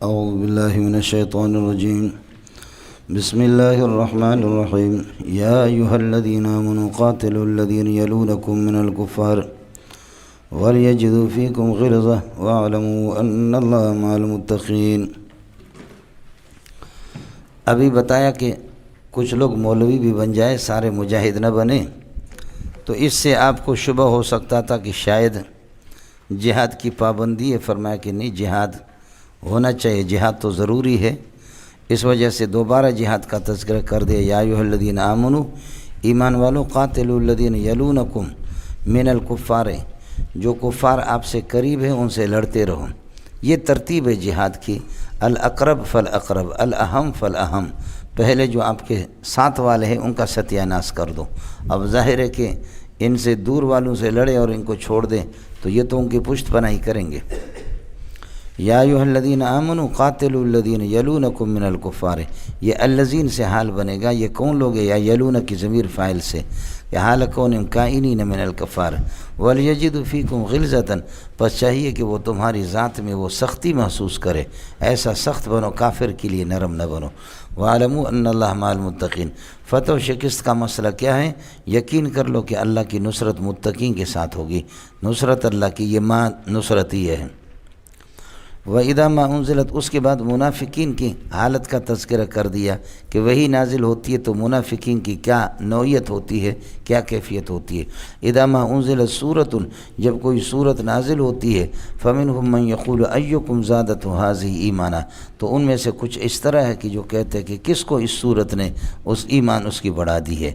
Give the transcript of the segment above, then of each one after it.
اعوذ باللہ من الشیطان الرجیم بسم اللہ الرحمن الرحیم یا ایہا الذین آمنوا قاتلوا الذین یلونکم من الکفار ولیجدوا فیکم غلظہ واعلموا ان اللہ مع المتقین۔ ابھی بتایا کہ کچھ لوگ مولوی بھی بن جائے، سارے مجاہد نہ بنے، تو اس سے آپ کو شبہ ہو سکتا تھا کہ شاید جہاد کی پابندی ہے۔ فرمایا کہ نہیں، جہاد ہونا چاہیے، جہاد تو ضروری ہے۔ اس وجہ سے دوبارہ جہاد کا تذکرہ کر دیا، یا ایھا الذین آمنوا، ایمان والو، قاتلوا الذین یلونکم من الکفار، جو کفار آپ سے قریب ہیں ان سے لڑتے رہو۔ یہ ترتیب ہے جہاد کی، الاقرب فالاقرب، الاہم فالاہم۔ پہلے جو آپ کے ساتھ والے ہیں ان کا ستیہ ناش کر دو۔ اب ظاہر ہے کہ ان سے دور والوں سے لڑے اور ان کو چھوڑ دیں تو یہ تو ان کی پشت پناہی کریں گے۔ یا ایھا الذین آمنوا قاتلوا الذین یلونکم من الکفار، یہ الذین سے حال بنے گا۔ یہ کون لوگ ہیں؟ یا یلون کی ضمیر فاعل سے، کہ حال کون کائنین من الکفار، ولیجدوا فیکم غلظۃ، پس چاہیے کہ وہ تمہاری ذات میں وہ سختی محسوس کرے، ایسا سخت بنو، کافر کے لیے نرم نہ بنو۔ وَاعْلَمُوا أَنَّ اللَّهَ مَعَ الْمُتَّقِينَ، فتح و شکست کا مسئلہ کیا ہے؟ یقین کر لو کہ اللہ کی نصرت متقین کے ساتھ ہوگی۔ نصرت اللہ کی، یہ ماں نصرت ہی ہے۔ وَإِذَا مَا أُنزِلَتْ، اس کے بعد منافقین کی حالت کا تذکرہ کر دیا کہ وہی نازل ہوتی ہے تو منافقین کی کیا نوعیت ہوتی ہے، کیا کیفیت ہوتی ہے۔ اِذَا مَا أُنزِلَتْ سُورَةٌ، جب کوئی سورت نازل ہوتی ہے، فَمِنْهُمْ مَنْ يَقُولُ أَيُّكُمْ زَادَتْهُ هَٰذِهِ إِيمَانًا، تو ان میں سے کچھ اس طرح ہے کہ جو کہتے ہیں کہ کس کو اس سورت نے اس ایمان اس کی بڑھا دی ہے۔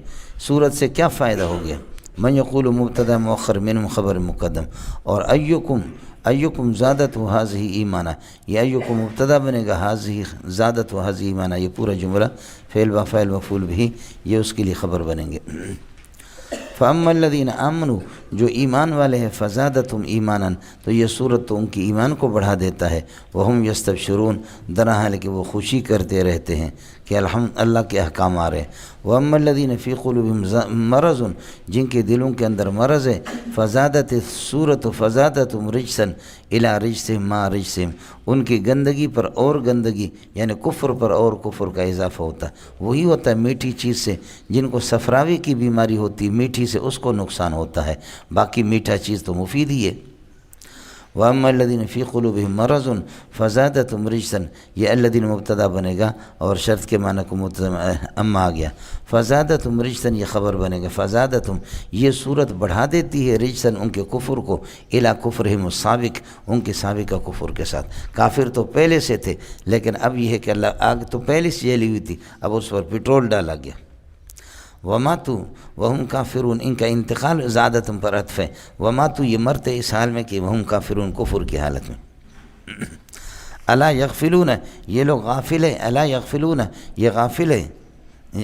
سورت سے کیا فائدہ ہو گیا؟ من یقول مبتدا مؤخر، منہم خبر مقدم، اور ایکم زادتہ ھذہ ایمانا، یہ ایکم مبتدا بنے گا، ھذہ زادتہ ھذہ ایمانا، یہ پورا جملہ فعل و فاعل مفعول بھی یہ اس کے لیے خبر بنیں گے۔ فَأَمَّا الَّذِينَ آمَنُوا، جو ایمان والے ہیں، فَزَادَتْهُمْ ایماناً، تو یہ صورت تو ان کی ایمان کو بڑھا دیتا ہے۔ وَهُمْ يَسْتَبْشِرُونَ، درحال کہ وہ خوشی کرتے رہتے ہیں کہ اللہ کے احکام آ رہے ہیں۔ وَأَمَّا الَّذِينَ فِي قُلُوبِهِمْ مَرَضٌ، جن کے دلوں کے اندر مرض ہے، فَزَادَتِ السُّورَةُ فَزَادَتْهُمْ رِجْسًا إِلَىٰ رِجْسِهِمْ مَعَ رِجْسِهِمْ، ان کی گندگی پر اور گندگی، یعنی کفر پر اور کفر کا اضافہ ہوتا ہے۔ وہی ہوتا ہے میٹھی چیز سے، جن کو صفراوی کی بیماری ہوتی، میٹھی سے اس کو نقصان ہوتا ہے، باقی میٹھا چیز تو مفید ہی ہے۔ وَأَمَّا الَّذِينَ فِي قُلُوبِهِمْ مَرَضٌ فَزَادَتْهُمْ رِجْسًا، یہ الَّذِينَ مبتدا بنے گا اور شرط کے معنی کو اما آ گیا۔ فَزَادَتْهُمْ رِجْسًا، یہ خبر بنے گا، فَزَادَتْهُمْ، یہ صورت بڑھا دیتی ہے، رِجْسًا، ان کے کفر کو، إِلَىٰ كُفْرِهِمُ السَّابِقِ، ان کے سابقہ کفر کے ساتھ۔ کافر تو پہلے سے تھے، لیکن اب یہ ہے کہ اللہ آگ تو پہلے سے جلی ہوئی تھی، اب اس پر پٹرول ڈالا گیا۔ وَمَاتُوا وَهُمْ كَافِرُونَ، ان کا انتقال زادتم پر عطف ہے۔ وَمَاتُوا، یہ مرتے اس حال میں کہ وَهُمْ كَافِرُونَ، کفر کی حالت میں۔ الا یغفلون، یہ لوگ غافل ہیں، الا یغفلون، یہ غافل ہے،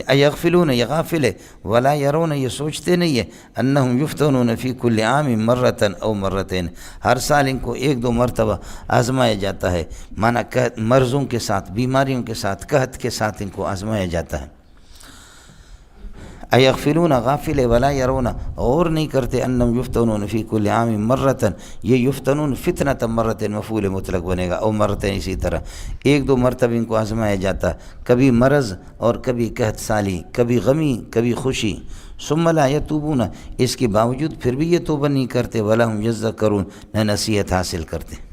ایغفلون، یہ غافل ہے، ولا یرون، یہ سوچتے نہیں ہے، انہم یفتنون فی کل عام مرۃ او مرتین، ہر سال ان کو ایک دو مرتبہ آزمایا جاتا ہے، معنی مرضوں کے ساتھ، بیماریوں کے ساتھ، قحط کے ساتھ ان کو آزمایا جاتا ہے۔ ایغفلون، غافل ہے، ولا یرون، اور نہیں کرتے، انہم یفتنون فی کل عام مرۃ، یہ یفتنون فتنۃ مرۃ مفعول مطلق بنے گا، او مرتين، اسی طرح ایک دو مرتبہ ان کو آزمایا جاتا، کبھی مرض اور کبھی قحط سالی، کبھی غمی کبھی خوشی۔ ثم لا یتوبون، اس کے باوجود پھر بھی یہ توبہ نہیں کرتے، ولا هم یذکرون، نہ نصیحت حاصل کرتے۔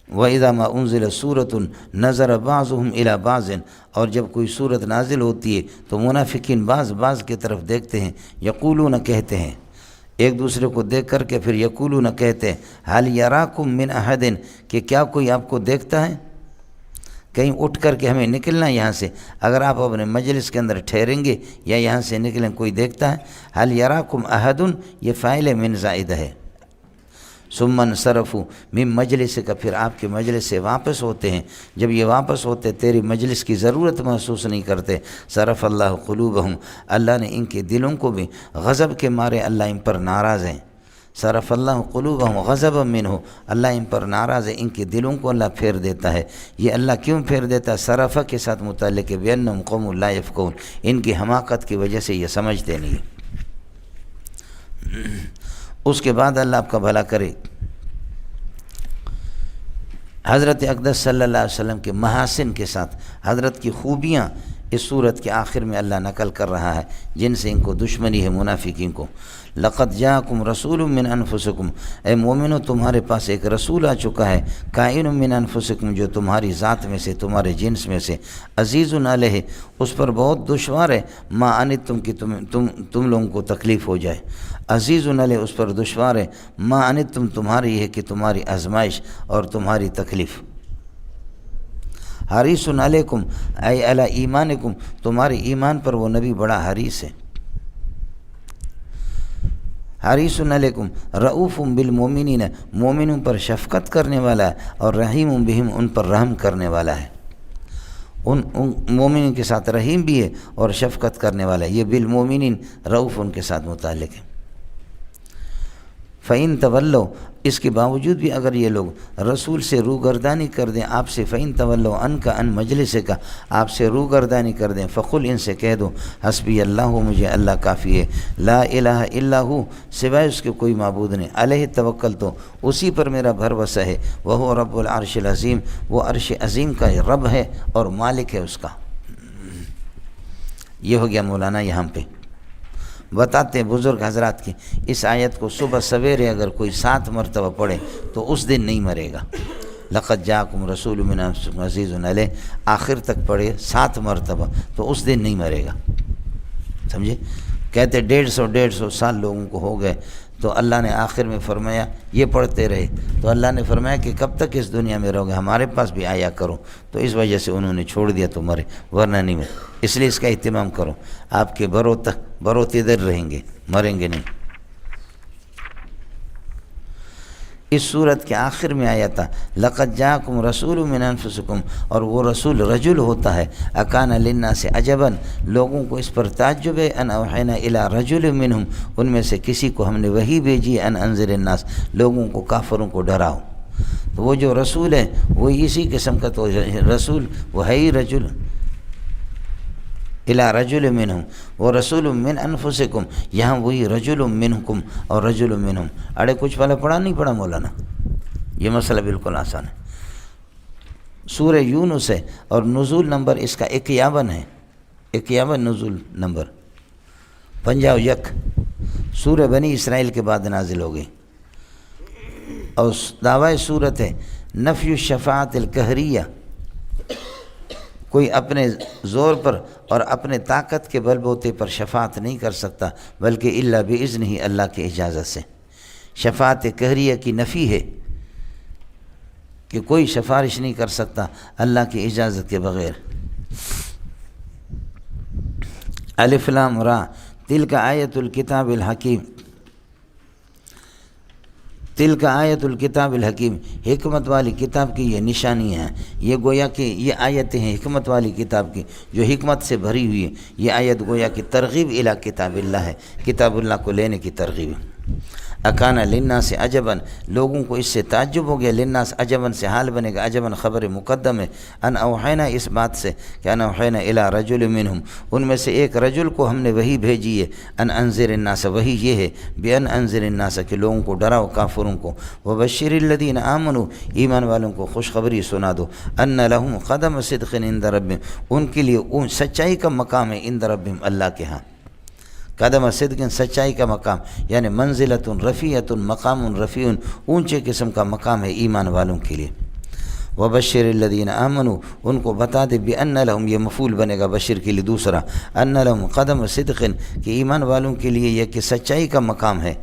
وَإِذَا مَا أُنزِلَتْ سُورَةٌ نَظَرَ بَعْضُهُمْ إِلَىٰ بَعْضٍ، اور جب کوئی صورت نازل ہوتی ہے تو منافقین بعض کی طرف دیکھتے ہیں، یقولون، کہتے ہیں، ایک دوسرے کو دیکھ کر کے پھر یقولون، کہتے ہیں، هَلْ يَرَاكُمْ مِنْ أَحَدٍ، کہ کیا کوئی آپ کو دیکھتا ہے؟ کہیں اٹھ کر کے ہمیں نکلنا ہے یہاں سے، اگر آپ اپنے مجلس کے اندر ٹھہریں گے یا یہاں سے نکلیں، کوئی دیکھتا ہے؟ هَلْ يَرَاكُمْ أَحَدٌ، یہ فاعل من زائدہ ہے۔ ثم انصرفوا من مجلس کا، پھر آپ کے مجلس سے واپس ہوتے ہیں، جب یہ واپس ہوتے تیری مجلس کی ضرورت محسوس نہیں کرتے۔ صرف اللہ قلوبہم، اللہ نے ان کے دلوں کو بھی غضب کے مارے اللہ ان پر ناراض ہیں۔ صرف اللہ قلوبہم غضبا منہ، اللہ ان پر ناراض ہے، ان کے دلوں کو اللہ پھیر دیتا ہے۔ یہ اللہ کیوں پھیر دیتا ہے؟ صرفہ کے ساتھ متعلق ہے، بأنہم قوم لا یفقہون، ان کی حماقت کی وجہ سے یہ سمجھتے نہیں۔ اس کے بعد اللہ آپ کا بھلا کرے، حضرت اقدس صلی اللہ علیہ وسلم کے محاسن کے ساتھ حضرت کی خوبیاں اس صورت کے آخر میں اللہ نقل کر رہا ہے، جن سے ان کو دشمنی ہے منافقین کو۔ لقد جاءکم رسول من انفسکم، اے مومنو تمہارے پاس ایک رسول آ چکا ہے، کائن من انفسکم، جو تمہاری ذات میں سے، تمہارے جنس میں سے، عزیز علیہ، اس پر بہت دشوار ہے، ما انتم کہ تم لوگوں کو تکلیف ہو جائے، عزیز علیہ اس پر دشوار ہے، ما انتم تمہاری ہے کہ تمہاری آزمائش اور تمہاری تکلیف، حریص علیکم اے علی ایمانکم، تمہارے ایمان پر وہ نبی بڑا حریص ہے، حریص علیکم رؤوف بالمؤمنین، مومنوں پر شفقت کرنے والا ہے، اور رحیم بہم، ان پر رحم کرنے والا ہے، ان مومنین کے ساتھ رحیم بھی ہے اور شفقت کرنے والا ہے، یہ بالمؤمنین رؤوف ان کے ساتھ متعلق ہے۔ فَإِن تَوَلَّوْا، اس کے باوجود بھی اگر یہ لوگ رسول سے روگردانی کر دیں آپ سے، فَإِن تَوَلَّوْا عَنْكَ عَنْ مَجْلِسِكَ، آپ سے روگردانی کر دیں، فَقُلْ، ان سے کہہ دو، حسبی اللہ، مجھے اللہ کافی ہے، لا الہ الا ہو، سوائے اس کے کوئی معبود نہیں، علیہ توکلت، اسی پر میرا بھروسہ ہے، وہو رب العرش العظیم، وہ عرش عظیم کا رب ہے اور مالک ہے اس کا۔ یہ ہو گیا مولانا یہاں پہ بتاتے ہیں بزرگ حضرات کی، اس آیت کو صبح سویرے اگر کوئی 7 مرتبہ پڑھے تو اس دن نہیں مرے گا۔ لقد جاءکم رسول من انفسکم عزیز علیہ، آخر تک پڑھے 7 مرتبہ تو اس دن نہیں مرے گا، سمجھے؟ کہتے 150 سال لوگوں کو ہو گئے، تو اللہ نے آخر میں فرمایا یہ پڑھتے رہے، تو اللہ نے فرمایا کہ کب تک اس دنیا میں رہو گے، ہمارے پاس بھی آیا کرو، تو اس وجہ سے انہوں نے چھوڑ دیا تو مرے، ورنہ نہیں مرے، اس لیے اس کا اہتمام کرو، آپ کے بروت ادھر رہیں گے، مریں گے نہیں۔ اس صورت کے آخر میں آیا تھا لقد جاءکم رسول من انفسکم، اور وہ رسول رجل ہوتا ہے، اکان للناس عجبا، لوگوں کو اس پر تعجب ہے، ان اوحینا الی رجل منہم، ان میں سے کسی کو ہم نے وحی بھیجی، ان انذر الناس، لوگوں کو، کافروں کو ڈراؤ، تو وہ جو رسول ہے وہ اسی قسم کا تو رسول، وہ ہے ہی رجل، الی رجل منہم، وہ رسول من انفسکم، یہاں وہی رجل منکم اور رجل منہم، اڑے کچھ والا پڑھا نہیں پڑھا مولانا، یہ مسئلہ بالکل آسان ہے۔ سورہ یونس ہے اور نزول نمبر اس کا 51 ہے، 51 نزول نمبر، 51، سورہ بنی اسرائیل کے بعد نازل ہو گئی، اور دعوی صورت ہے نفی الشفاعت القہریہ، کوئی اپنے زور پر اور اپنے طاقت کے بل بوتے پر شفاعت نہیں کر سکتا، بلکہ الا باذنہ، اللہ کی اجازت سے۔ شفاعت قہریہ کی نفی ہے کہ کوئی سفارش نہیں کر سکتا اللہ کی اجازت کے بغیر۔ الف لام را تلک آیت الکتاب الحکیم، تلک آیت الکتاب الحکیم، حکمت والی کتاب کی یہ نشانیاں ہیں، یہ گویا کہ یہ آیتیں ہیں حکمت والی کتاب کی جو حکمت سے بھری ہوئی ہے، یہ آیت گویا کہ ترغیب الی کتاب اللہ ہے، کتاب اللہ کو لینے کی ترغیب ہے۔ اکانا للناس عجباً، لوگوں کو اس سے تعجب ہو گیا، للناس عجباً سے حال بنے گا، عجباً خبر مقدم ہے، ان اوحینا اس بات سے کہ ان اوحینا الی رجل منہم، ان میں سے ایک رجل کو ہم نے وحی بھیجی ہے، ان انذر الناس، وحی یہ ہے بان انذر الناس کہ لوگوں کو ڈراؤ کافروں کو، وبشر الذین آمنوا، ایمان والوں کو خوشخبری سنا دو، ان لہم قدم صدق عند ربہم، ان کے لیے سچائی کا مقام ہے عند ربہم، اللہ کے ہاں، قدم صدق سچائی کا مقام، یعنی منزلت رفیعۃ، مقام رفیع، اونچے قسم کا مقام ہے ایمان والوں کے لیے۔ وبشر الذین آمنوا، ان کو بتا دے بان لہم، یہ مفعول بنے گا بشر کے لیے دوسرا، ان لہم قدم صدق، کہ ایمان والوں کے لیے یہ کہ سچائی کا مقام ہے،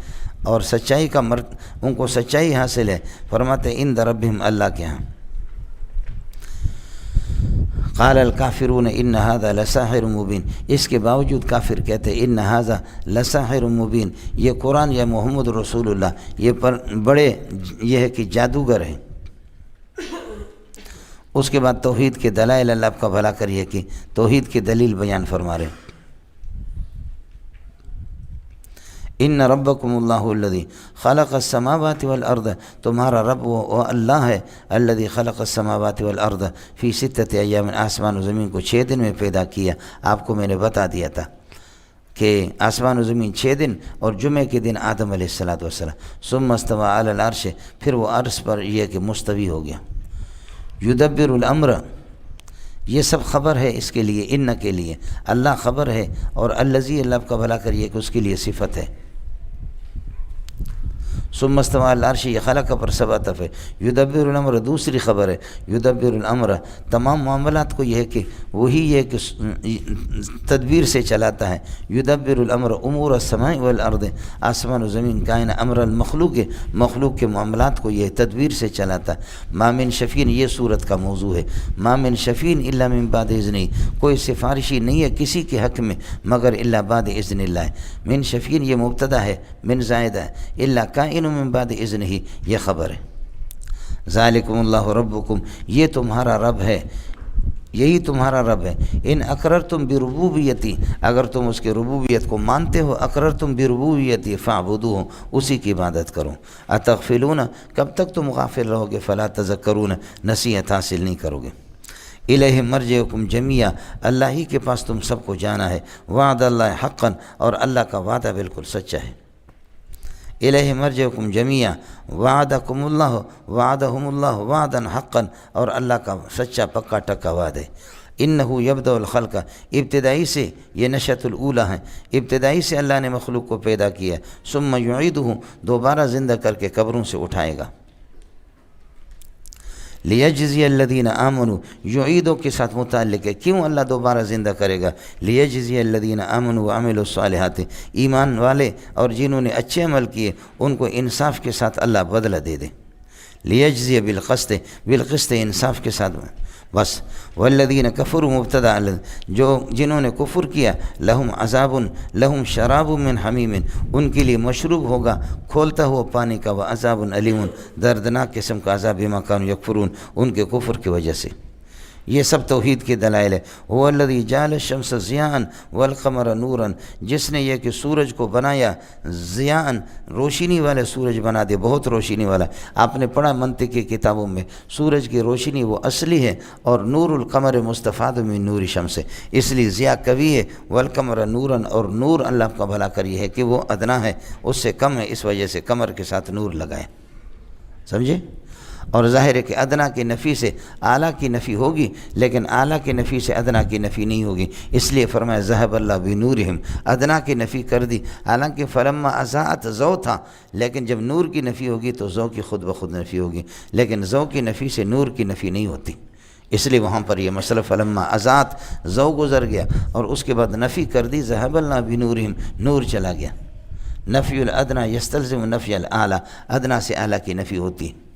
اور سچائی کا ان کو سچائی حاصل ہے، فرماتے عند ربہم، اللہ کے ہاں۔ قال الکافرون ان ھذا لساحر مبین، اس کے باوجود کافر کہتے ہیں ان ھذا لساحر مبین، یہ قرآن یا محمد رسول اللہ یہ بڑے یہ ہے کہ جادوگر ہیں۔ اس کے بعد توحید کے دلائل، اللہ آپ کا بھلا کریے کہ توحید کی دلیل بیان فرما رہے ہیں۔ ان ربکم اللہ الذی خلق السماوات والارض، تمہارا رب وہ اللہ ہے، الذی خلق السماوات والارض فی 6 ایام، آسمان و زمین کو 6 دن میں پیدا کیا۔ آپ کو میں نے بتا دیا تھا کہ آسمان و زمین 6 دن، اور جمعے کے دن آدم علیہ السلام، ثم استوى علی العرش، پھر وہ عرش پر یہ کہ مستوی ہو گیا۔ یدبر الامر، یہ سب خبر ہے اس کے لیے، ان کے لیے اللہ خبر ہے، اور الذی، اللہ کا بھلا کریے کہ اس کے لیے صفت ہے۔ ثم استوى على العرش، یہ خلق پر سباتف ہے۔ یدبر الامر دوسری خبر ہے، یدبر الامر تمام معاملات کو یہ ہے کہ وہی یہ کہ تدبیر سے چلاتا ہے۔ یدبر الامر امور السماء والارض، آسمان و زمین کائن امر المخلوق، مخلوق کے معاملات کو یہ تدبیر سے چلاتا ہے۔ ما من شفیع، یہ صورت کا موضوع ہے، ما من شفیع الا من بعد اذنہ، کوئی سفارشی نہیں ہے کسی کے حق میں مگر الا بعد اذن اللہ۔ من شفیع یہ مبتدا ہے، من زائدہ ہے، الا کائن من بعد اذنہ یہ خبر ہے۔ ذالکم اللہ ربکم، یہ تمہارا رب ہے، یہی تمہارا رب ہے۔ ان اقررتم بربوبیتی، اگر تم اس کے ربوبیت کو مانتے ہو، اقررتم بربوبیتی فاعبدوہ، اسی کی عبادت کرو۔ اتغفلون، کب تک تم غافل رہو گے، فلا تذکرون، نصیحت حاصل نہیں کرو گے۔ الیہ مرجعکم جمیعا، اللہ ہی کے پاس تم سب کو جانا ہے۔ وعد اللہ حقا، اور اللہ کا وعدہ بالکل سچا ہے۔ الیہ مرجعکم جمیعا وعدکم اللہ، وعدہم اللہ وعدا حقا، اور اللہ کا سچا پکا ٹکا وعد ہے۔ انہ یبدأ الخلق، ابتدائی سے یہ نشأۃ الاولی ہے، ابتدائی سے اللہ نے مخلوق کو پیدا کیا، ثم یعیدہ، دوبارہ زندہ کر کے قبروں سے اٹھائے گا۔ لیجزی الذین آمنوا، یعیدوں کے ساتھ متعلق ہے، کیوں اللہ دوبارہ زندہ کرے گا؟ لیجزی الذین آمنوا وعملوا الصالحات، ایمان والے اور جنہوں نے اچھے عمل کیے ان کو انصاف کے ساتھ اللہ بدلہ دے دے۔ لیجزی بالقسط، بالقسط انصاف کے ساتھ بس۔ والذین کفروا مبتدا، جنہوں نے کفر کیا، لہم عذاب، لہم شراب من حمیم، ان کے لیے مشروب ہوگا کھولتا ہوا پانی کا، وعذاب علیم، دردناک قسم کا عذاب بما کانوا یکفرون، ان کے کفر کی وجہ سے۔ یہ سب توحید کے دلائل ہے۔ هو الذی جعل الشمس ضیاء والقمر نورا، جس نے یہ کہ سورج کو بنایا ضیاء، روشنی والے سورج بنا دے، بہت روشنی والا۔ آپ نے پڑھا منطق کی کتابوں میں سورج کی روشنی وہ اصلی ہے، اور نور القمر مستفاد من نور شمس، اس لیے ضیاء قوی ہے۔ والقمر نورا، اور نور اللہ کا بھلا کر یہ ہے کہ وہ ادنا ہے، اس سے کم ہے، اس وجہ سے قمر کے ساتھ نور لگائے، سمجھے؟ اور ظاہر ہے کہ ادنا کی نفی سے اعلیٰ کی نفی ہوگی، لیکن اعلیٰ کی نفی سے ادنا کی نفی نہیں ہوگی، اس لیے فرمایا ذہب اللہ بنورہم، ادنا کی نفی کر دی، حالانکہ فلما اضاءت ضو تھا، لیکن جب نور کی نفی ہوگی تو ضو کی خود بخود نفی ہوگی، لیکن ضو کی نفی سے نور کی نفی نہیں ہوتی، اس لیے وہاں پر یہ مسئلہ فلما اضاءت، ضو گزر گیا اور اس کے بعد نفی کر دی، ذہب اللہ بنورہم، نور چلا گیا۔ نفی الادنا یستلزم نفی الاعلیٰ، ادنا سے اعلیٰ کی نفی ہوتی ہے۔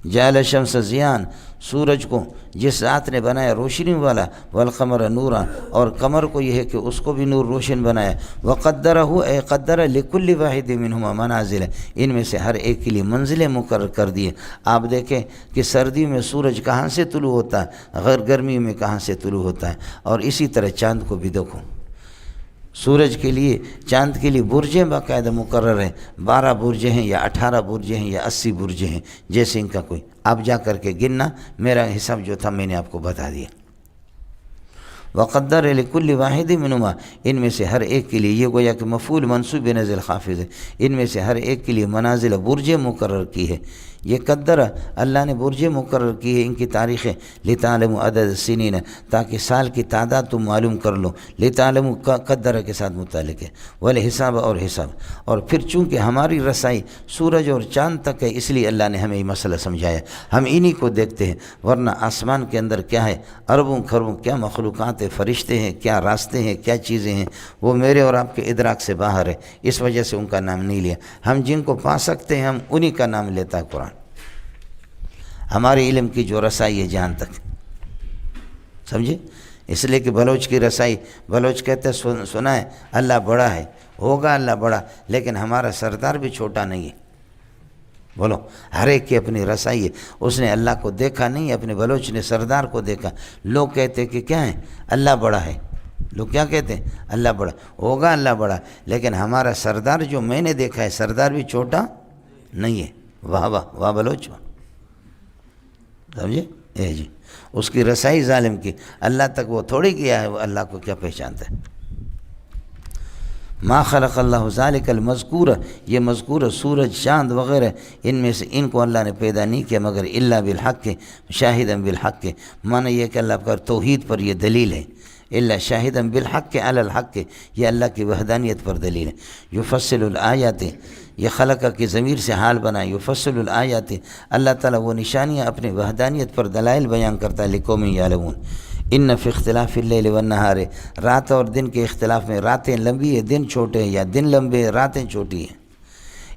جعل الشمس ضیاء، سورج کو جس ذات نے بنایا روشنی والا، والقمر نورا، اور قمر کو یہ ہے کہ اس کو بھی نور روشن بنایا، وقدرہ، اے قدر لکل واحد منہما منازل، ان میں سے ہر ایک کے لیے منزلیں مقرر کر دیے۔ آپ دیکھیں کہ سردی میں سورج کہاں سے طلوع ہوتا ہے، غیر گرمی میں کہاں سے طلوع ہوتا ہے، اور اسی طرح چاند کو بھی دیکھو، سورج کے لیے چاند کے لیے برجیں باقاعدہ مقرر ہیں، 12 برجیں ہیں یا 18 برجیں ہیں یا 80 برجیں ہیں، جیسے ان کا کوئی، آپ جا کر کے گننا، میرا حساب جو تھا میں نے آپ کو بتا دیا۔ وقدر لکل واحد منہما، ان میں سے ہر ایک کے لیے، یہ گویا کہ مفعول منصوب بنزل خافض ہے، ان میں سے ہر ایک کے لیے منازل برجیں مقرر کی ہے۔ یہ قدر، اللہ نے برجیں مقرر کی ہے، ان کی تاریخیں، لتعلموا عدد السنین، تاکہ سال کی تعداد تم معلوم کر لو، لتعلموا قدر کے ساتھ متعلق ہے، والحساب، اور حساب، اور پھر چونکہ ہماری رسائی سورج اور چاند تک ہے، اس لیے اللہ نے ہمیں یہ مسئلہ سمجھایا، ہم انہی کو دیکھتے ہیں، ورنہ آسمان کے اندر کیا ہے، اربوں خربوں کیا مخلوقات ہیں، فرشتے ہیں، کیا راستے ہیں، کیا چیزیں ہیں، وہ میرے اور آپ کے ادراک سے باہر ہے، اس وجہ سے ان کا نام نہیں لیا۔ ہم جن کو پا سکتے ہیں ہم انہی کا نام لیتا ہے قرآن، ہمارے علم کی جو رسائی ہے جہاں تک، سمجھے؟ اس لیے کہ بلوچ کی رسائی، بلوچ کہتے ہیں سنا ہے اللہ بڑا ہے، ہوگا اللہ بڑا، لیکن ہمارا سردار بھی چھوٹا نہیں ہے۔ بولو، ہر ایک کی اپنی رسائی ہے، اس نے اللہ کو دیکھا نہیں، اپنے بلوچ نے سردار کو دیکھا۔ لوگ کہتے کہ کیا ہے، اللہ بڑا ہے، لوگ کیا کہتے ہیں، اللہ بڑا، ہوگا اللہ بڑا، لیکن ہمارا سردار جو میں نے دیکھا ہے، سردار بھی چھوٹا نہیں ہے۔ واہ واہ واہ بلوچ، سمجھے؟ جی، اس کی رسائی ظالم کی، اللہ تک وہ تھوڑی کیا ہے، وہ اللہ کو کیا پہچانتا ہے۔ ما خلق اللہ ذالک المذکور، یہ مذکور سورج چاند وغیرہ ان میں سے ان کو اللہ نے پیدا نہیں کیا مگر الا بالحق شاہدا بالحق، معنی یہ کہ اللہ کا توحید پر یہ دلیل ہے، الا شاہدا بالحق علی الحق، یہ اللہ کی وحدانیت پر دلیل ہے۔ یفصل الآیات، یہ خلق کی ضمیر سے حال بنائے، یفصل الآیات، اللہ تعالیٰ وہ نشانیاں اپنی وحدانیت پر دلائل بیان کرتا ہے، لقوم یعلمون۔ ان فی اختلاف اللیل والنہار، رات اور دن کے اختلاف میں، راتیں لمبی ہیں دن چھوٹے ہیں، یا دن لمبے ہیں راتیں چھوٹی ہیں۔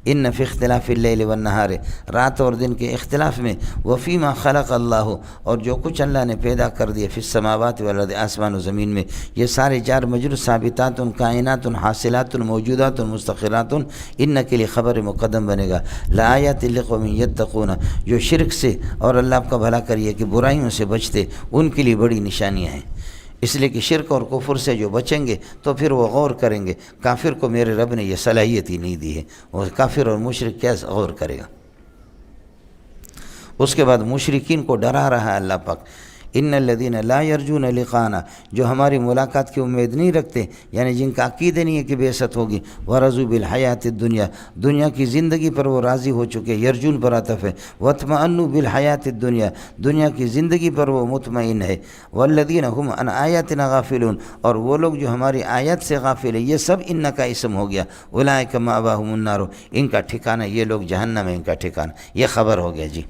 ان فی اختلاف اللیل والنہار، رات اور دن کے اختلاف میں، وفیما خلق اللہ، اور جو کچھ اللہ نے پیدا کر دیا، فی السماوات والارض، آسمان و زمین میں، یہ سارے جار مجرور ثابتات کائنات حاصلات موجودات مستقرات، ان کے لیے خبر مقدم بنے گا، لآیات لقوم یتقون، جو شرک سے اور اللہ کا بھلا کریے کہ برائیوں سے بچتے، ان کے لیے بڑی نشانیاں ہیں۔ اس لیے کہ شرک اور کفر سے جو بچیں گے تو پھر وہ غور کریں گے، کافر کو میرے رب نے یہ صلاحیت ہی نہیں دی ہے، وہ کافر اور مشرک کیا غور کرے گا۔ اس کے بعد مشرکین کو ڈرا رہا ہے اللہ پاک، ان الذین لا یرجون لقاءنا، جو ہماری ملاقات کی امید نہیں رکھتے، یعنی جن کا عقیدہ نہیں ہے کہ بعثت ہوگی، ورضوا بالحیات الدنیا، دنیا کی زندگی پر وہ راضی ہو چکے، یرجون پر عطف ہے، واطمئنوا بالحیات الدنیا، دنیا کی زندگی پر وہ مطمئن ہے، والذین هم عن آیاتنا غافلون، اور وہ لوگ جو ہماری آیت سے غافل ہے، یہ سب ان کا اسم ہو گیا، اولئک مأواہم النار، ان کا ٹھکانہ، یہ لوگ جہنم ہے ان کا ٹھکانہ، یہ خبر ہو گیا جی۔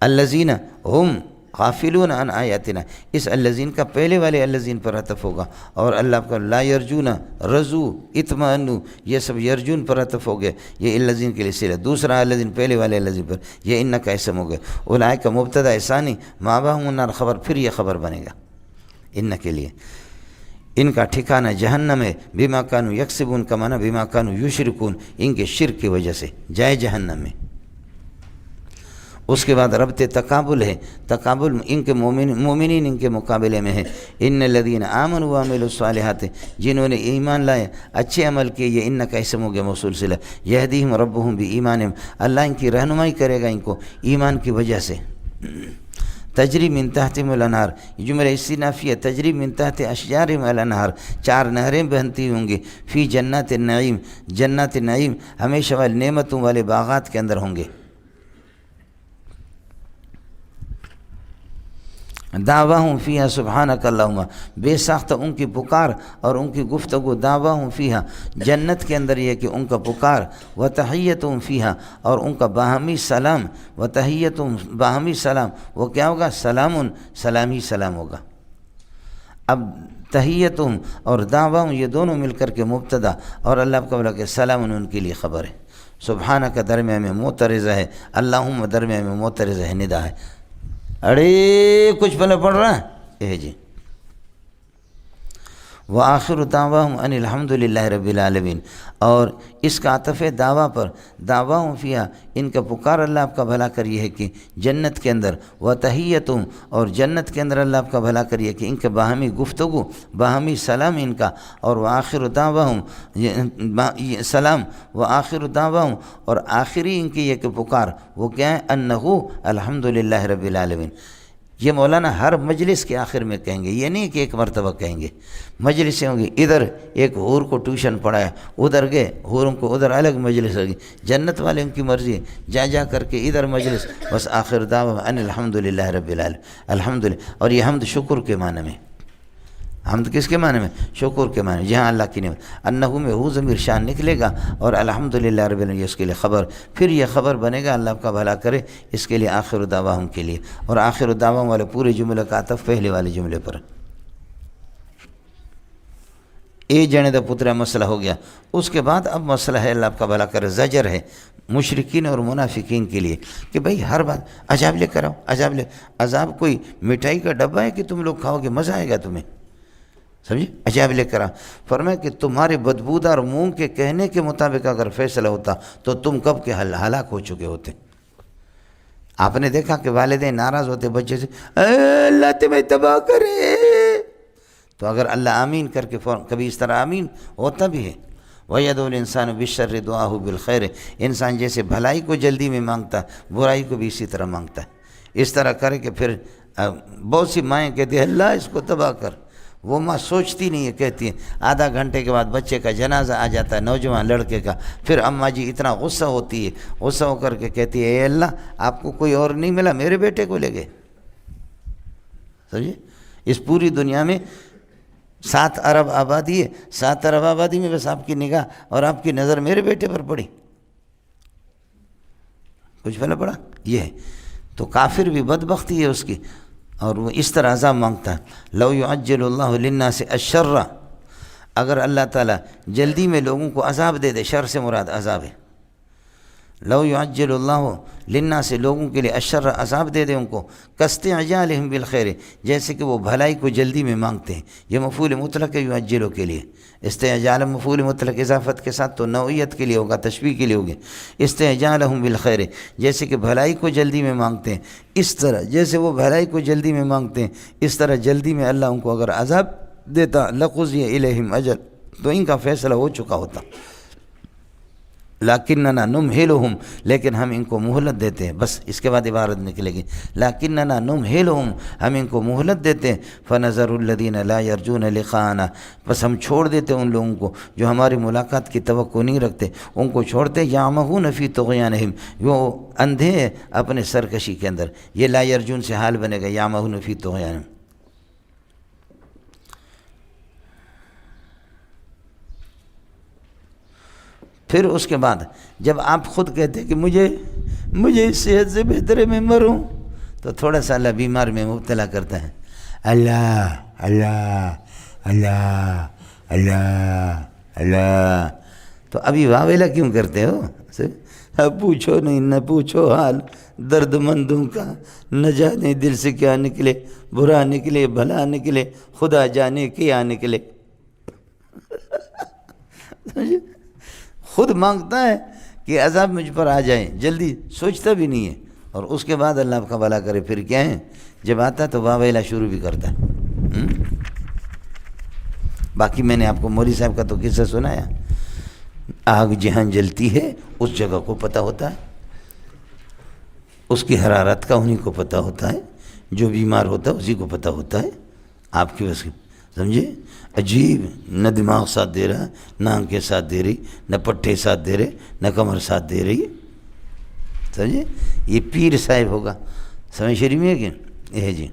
الذین هم غافلون عن آیاتنا، اس الذین کا پہلے والے الذین پر عطف ہوگا، اور اللہ کا لا یرجون، رضو، اطمئنوا، یہ سب یرجون پر عطف ہو گئے، یہ الذین کے لیے صلہ، دوسرا الذین پہلے والے الذین پر، یہ ان کا اسم ہو گئے، اولئک کا مبتدا ثانی، مأواہم النار خبر، پھر یہ خبر بنے گا ان کے لیے، ان کا ٹھکانہ جہنم ہے، بما کانوا یکسبون کا معنی بما کانوا یشرکون، ان کے شرک کی وجہ سے جائے جہنم میں۔ اس کے بعد ربط تقابل ہے، تقابل ان کے مومنین ان کے مقابلے میں ہے، ان الذین آمنوا وعملوا الصالحات، جنہوں نے ایمان لائے اچھے عمل کیے، یہ ان کا اسم ہو گیا موصول صلہ، یہدیہم ربہم بایمانہم، اللہ ان کی رہنمائی کرے گا ان کو ایمان کی وجہ سے۔ تجری من تحتہم الانہار، یہ جملہ استئنافیہ، تجری من تحت اشجارہم الانہار، 4 نہریں بہتی ہوں گی، فی جنات النعیم، جنات النعیم ہمیشہ والے نعمتوں والے باغات کے اندر ہوں گے۔ دعواہم فیہا سبحانک اللہم، بے ساختہ ان کی پکار اور ان کی گفتگو، دعواہم فیہا، جنت کے اندر یہ کہ ان کا پکار، وتحیتہم فیہا، اور ان کا باہمی سلام، وتحیتہم باہمی سلام، وہ کیا ہوگا؟ سلامن، سلام ہی سلام ہوگا۔ اب تحیتہم اور دعواہم یہ دونوں مل کر کے مبتدا، اور اللہ کا بلا کہ سلامن ان کے لیے خبر ہے، سبحانک درمیان میں معترضہ ہے، اللہم درمیان میں معترضہ ہے، ندا ہے۔ اڑے کچھ پہلے پڑھ رہا ہے جی۔ وآخر دعواہم ان الحمدللہ رب العالمین، اور اس کا عطف ہے دعویٰ پر، دعواہم فیہا، ان کا پکار اللہ آپ کا بھلا کریے ہے کہ جنت کے اندر، وتحیتہم، اور جنت کے اندر اللہ آپ کا بھلا کریے کہ ان کے باہمی گفتگو، باہمی سلام ان کا، اور وآخر دعواہم سلام، وآخر دعواہم، اور آخری ان کی یہ کہ پکار، وہ کیا ہے؟ انہو الحمدللہ رب العالمین۔ یہ مولانا ہر مجلس کے آخر میں کہیں گے، یہ نہیں کہ ایک مرتبہ کہیں گے، مجلسیں ہوں گی، ادھر ایک حور کو ٹیوشن پڑھایا، ادھر گئے حوروں کو ادھر الگ مجلس ہوگی، جنت والے ان کی مرضی ہے، جا کر کے ادھر مجلس، بس آخر دعویٰ ان الحمدللہ رب العالمین، الحمدللہ۔ اور یہ حمد شکر کے معنی میں، حمد کس کے معنی میں؟ شکر کے معنی، جہاں اللہ کی نعمت، انہو میں ہو ضمیر شان نکلے گا، اور الحمدللہ رب العالمین اس کے لیے خبر، پھر یہ خبر بنے گا، اللہ کا بھلا کرے، اس کے لیے آخر دعواہم کے لیے، اور آخر دعواہم والے پورے جملے کا عطف پہلے والے جملے پر۔ اے جنے دا پترا مسئلہ ہو گیا، اس کے بعد اب مسئلہ ہے، اللہ کا بھلا کرے، زجر ہے مشرکین اور منافقین کے لیے کہ بھئی ہر بات عذاب لے کر آؤ، عذاب لے، عذاب کوئی مٹھائی کا ڈبہ ہے کہ تم لوگ کھاؤ گے، مزہ آئے گا تمہیں، سمجھے؟ عذاب لے کر آؤ، فرمایا کہ تمہارے بدبودار منہ کے کہنے کے مطابق اگر فیصلہ ہوتا تو تم کب کے ہلاک ہو چکے ہوتے۔ آپ نے دیکھا کہ والدین ناراض ہوتے بچے سے، اے اللہ تمہیں تباہ کرے، تو اگر اللہ آمین کر کے فوراً، کبھی اس طرح آمین ہوتا بھی ہے، وَيَدْعُو الْإِنسَانُ بِالشَّرِّ دُعَاءَهُ بِالْخَيْرِ، انسان جیسے بھلائی کو جلدی میں مانگتا ہے، برائی کو بھی اسی طرح مانگتا ہے، اس طرح کرے کہ پھر بہت سی مائیں کہتی ہیں اللہ اس کو تباہ کر، وہ ماں سوچتی نہیں ہے، کہتی ہے آدھا گھنٹے کے بعد بچے کا جنازہ آ جاتا ہے نوجوان لڑکے کا، پھر اماں جی اتنا غصہ ہوتی ہے، غصہ ہو کر کے کہتی ہے اے اللہ آپ کو کوئی اور نہیں ملا، میرے بیٹے کو لے گئے. سمجھے؟ اس پوری دنیا میں 7 ارب آبادی ہے، 7 ارب آبادی میں بس آپ کی نگاہ اور آپ کی نظر میرے بیٹے پر پڑی، کچھ پھلا پڑا. یہ ہے تو کافر بھی بدبختی ہے اس کی، اور وہ اس طرح عذاب مانگتا ہے. لو یعجل اللہ للناس الشر، اگر اللہ تعالیٰ جلدی میں لوگوں کو عذاب دے دے، شر سے مراد عذاب ہے. لو یعجل اللہ للناس، لوگوں کے لیے الشر عذاب دے دے ان کو، کاستعجالہم بالخیر، جیسے کہ وہ بھلائی کو جلدی میں مانگتے ہیں. یہ مفعول مطلق ہے یعجلو کے لیے، استعجال مفعول مطلق اضافت کے ساتھ تو نوعیت کے لیے ہوگا، تشبیہ کے لیے ہوگا. استعجالہم بالخیر، جیسے کہ بھلائی کو جلدی میں مانگتے ہیں، اس طرح جیسے وہ بھلائی کو جلدی میں مانگتے ہیں اس طرح جلدی میں اللہ ان کو اگر عذاب دیتا لقضی الیہم اجل، تو ان کا فیصلہ ہو چکا ہوتا. لیکننا نمہلہم، لیکن ہم ان کو مہلت دیتے ہیں. بس اس کے بعد عبارت نکلے گی لیکننا نمہلہم، ہم ان کو مہلت دیتے ہیں. فنظر الذین لا یرجون لقاءنا، بس ہم چھوڑ دیتے ان لوگوں کو جو ہماری ملاقات کی توقع نہیں رکھتے، ان کو چھوڑتے. یعمہون فی طغیانہم، وہ اندھے ہیں اپنے سرکشی کے اندر. یہ لا یرجون سے حال بنے گا یعمہون فی طغیانہم. پھر اس کے بعد جب آپ خود کہتے کہ مجھے اس صحت سے بہتر ہے میں مروں، تو تھوڑا سا اللہ بیمار میں مبتلا کرتا ہے. اللہ اللہ اللہ اللہ اللہ، تو ابھی واویلا کیوں کرتے ہو؟ اب پوچھو نہیں، نہ پوچھو حال درد مندوں کا، نہ جانے دل سے کیا نکلے، برا نکلے بھلا نکلے، خدا جانے کیا نکلے. خود مانگتا ہے کہ عذاب مجھ پر آ جائے، جلدی سوچتا بھی نہیں ہے، اور اس کے بعد اللہ کا بھلا کرے. پھر کیا ہے، جب آتا تو واہ ویلا شروع بھی کرتا ہے. باقی میں نے آپ کو مولوی صاحب کا تو قصہ سنایا. آگ جہاں جلتی ہے اس جگہ کو پتہ ہوتا ہے، اس کی حرارت کا انہیں کو پتہ ہوتا ہے، جو بیمار ہوتا ہے اسی کو پتہ ہوتا ہے. آپ کی بس سمجھے، عجیب، نہ دماغ ساتھ دے رہا، نہ آنکھیں ساتھ دے رہی، نہ پٹھے ساتھ دے رہے، نہ کمر ساتھ دے رہی. سمجھے، یہ پیر صاحب ہوگا. سمجھ شریف میں ہے کہ یہ جی.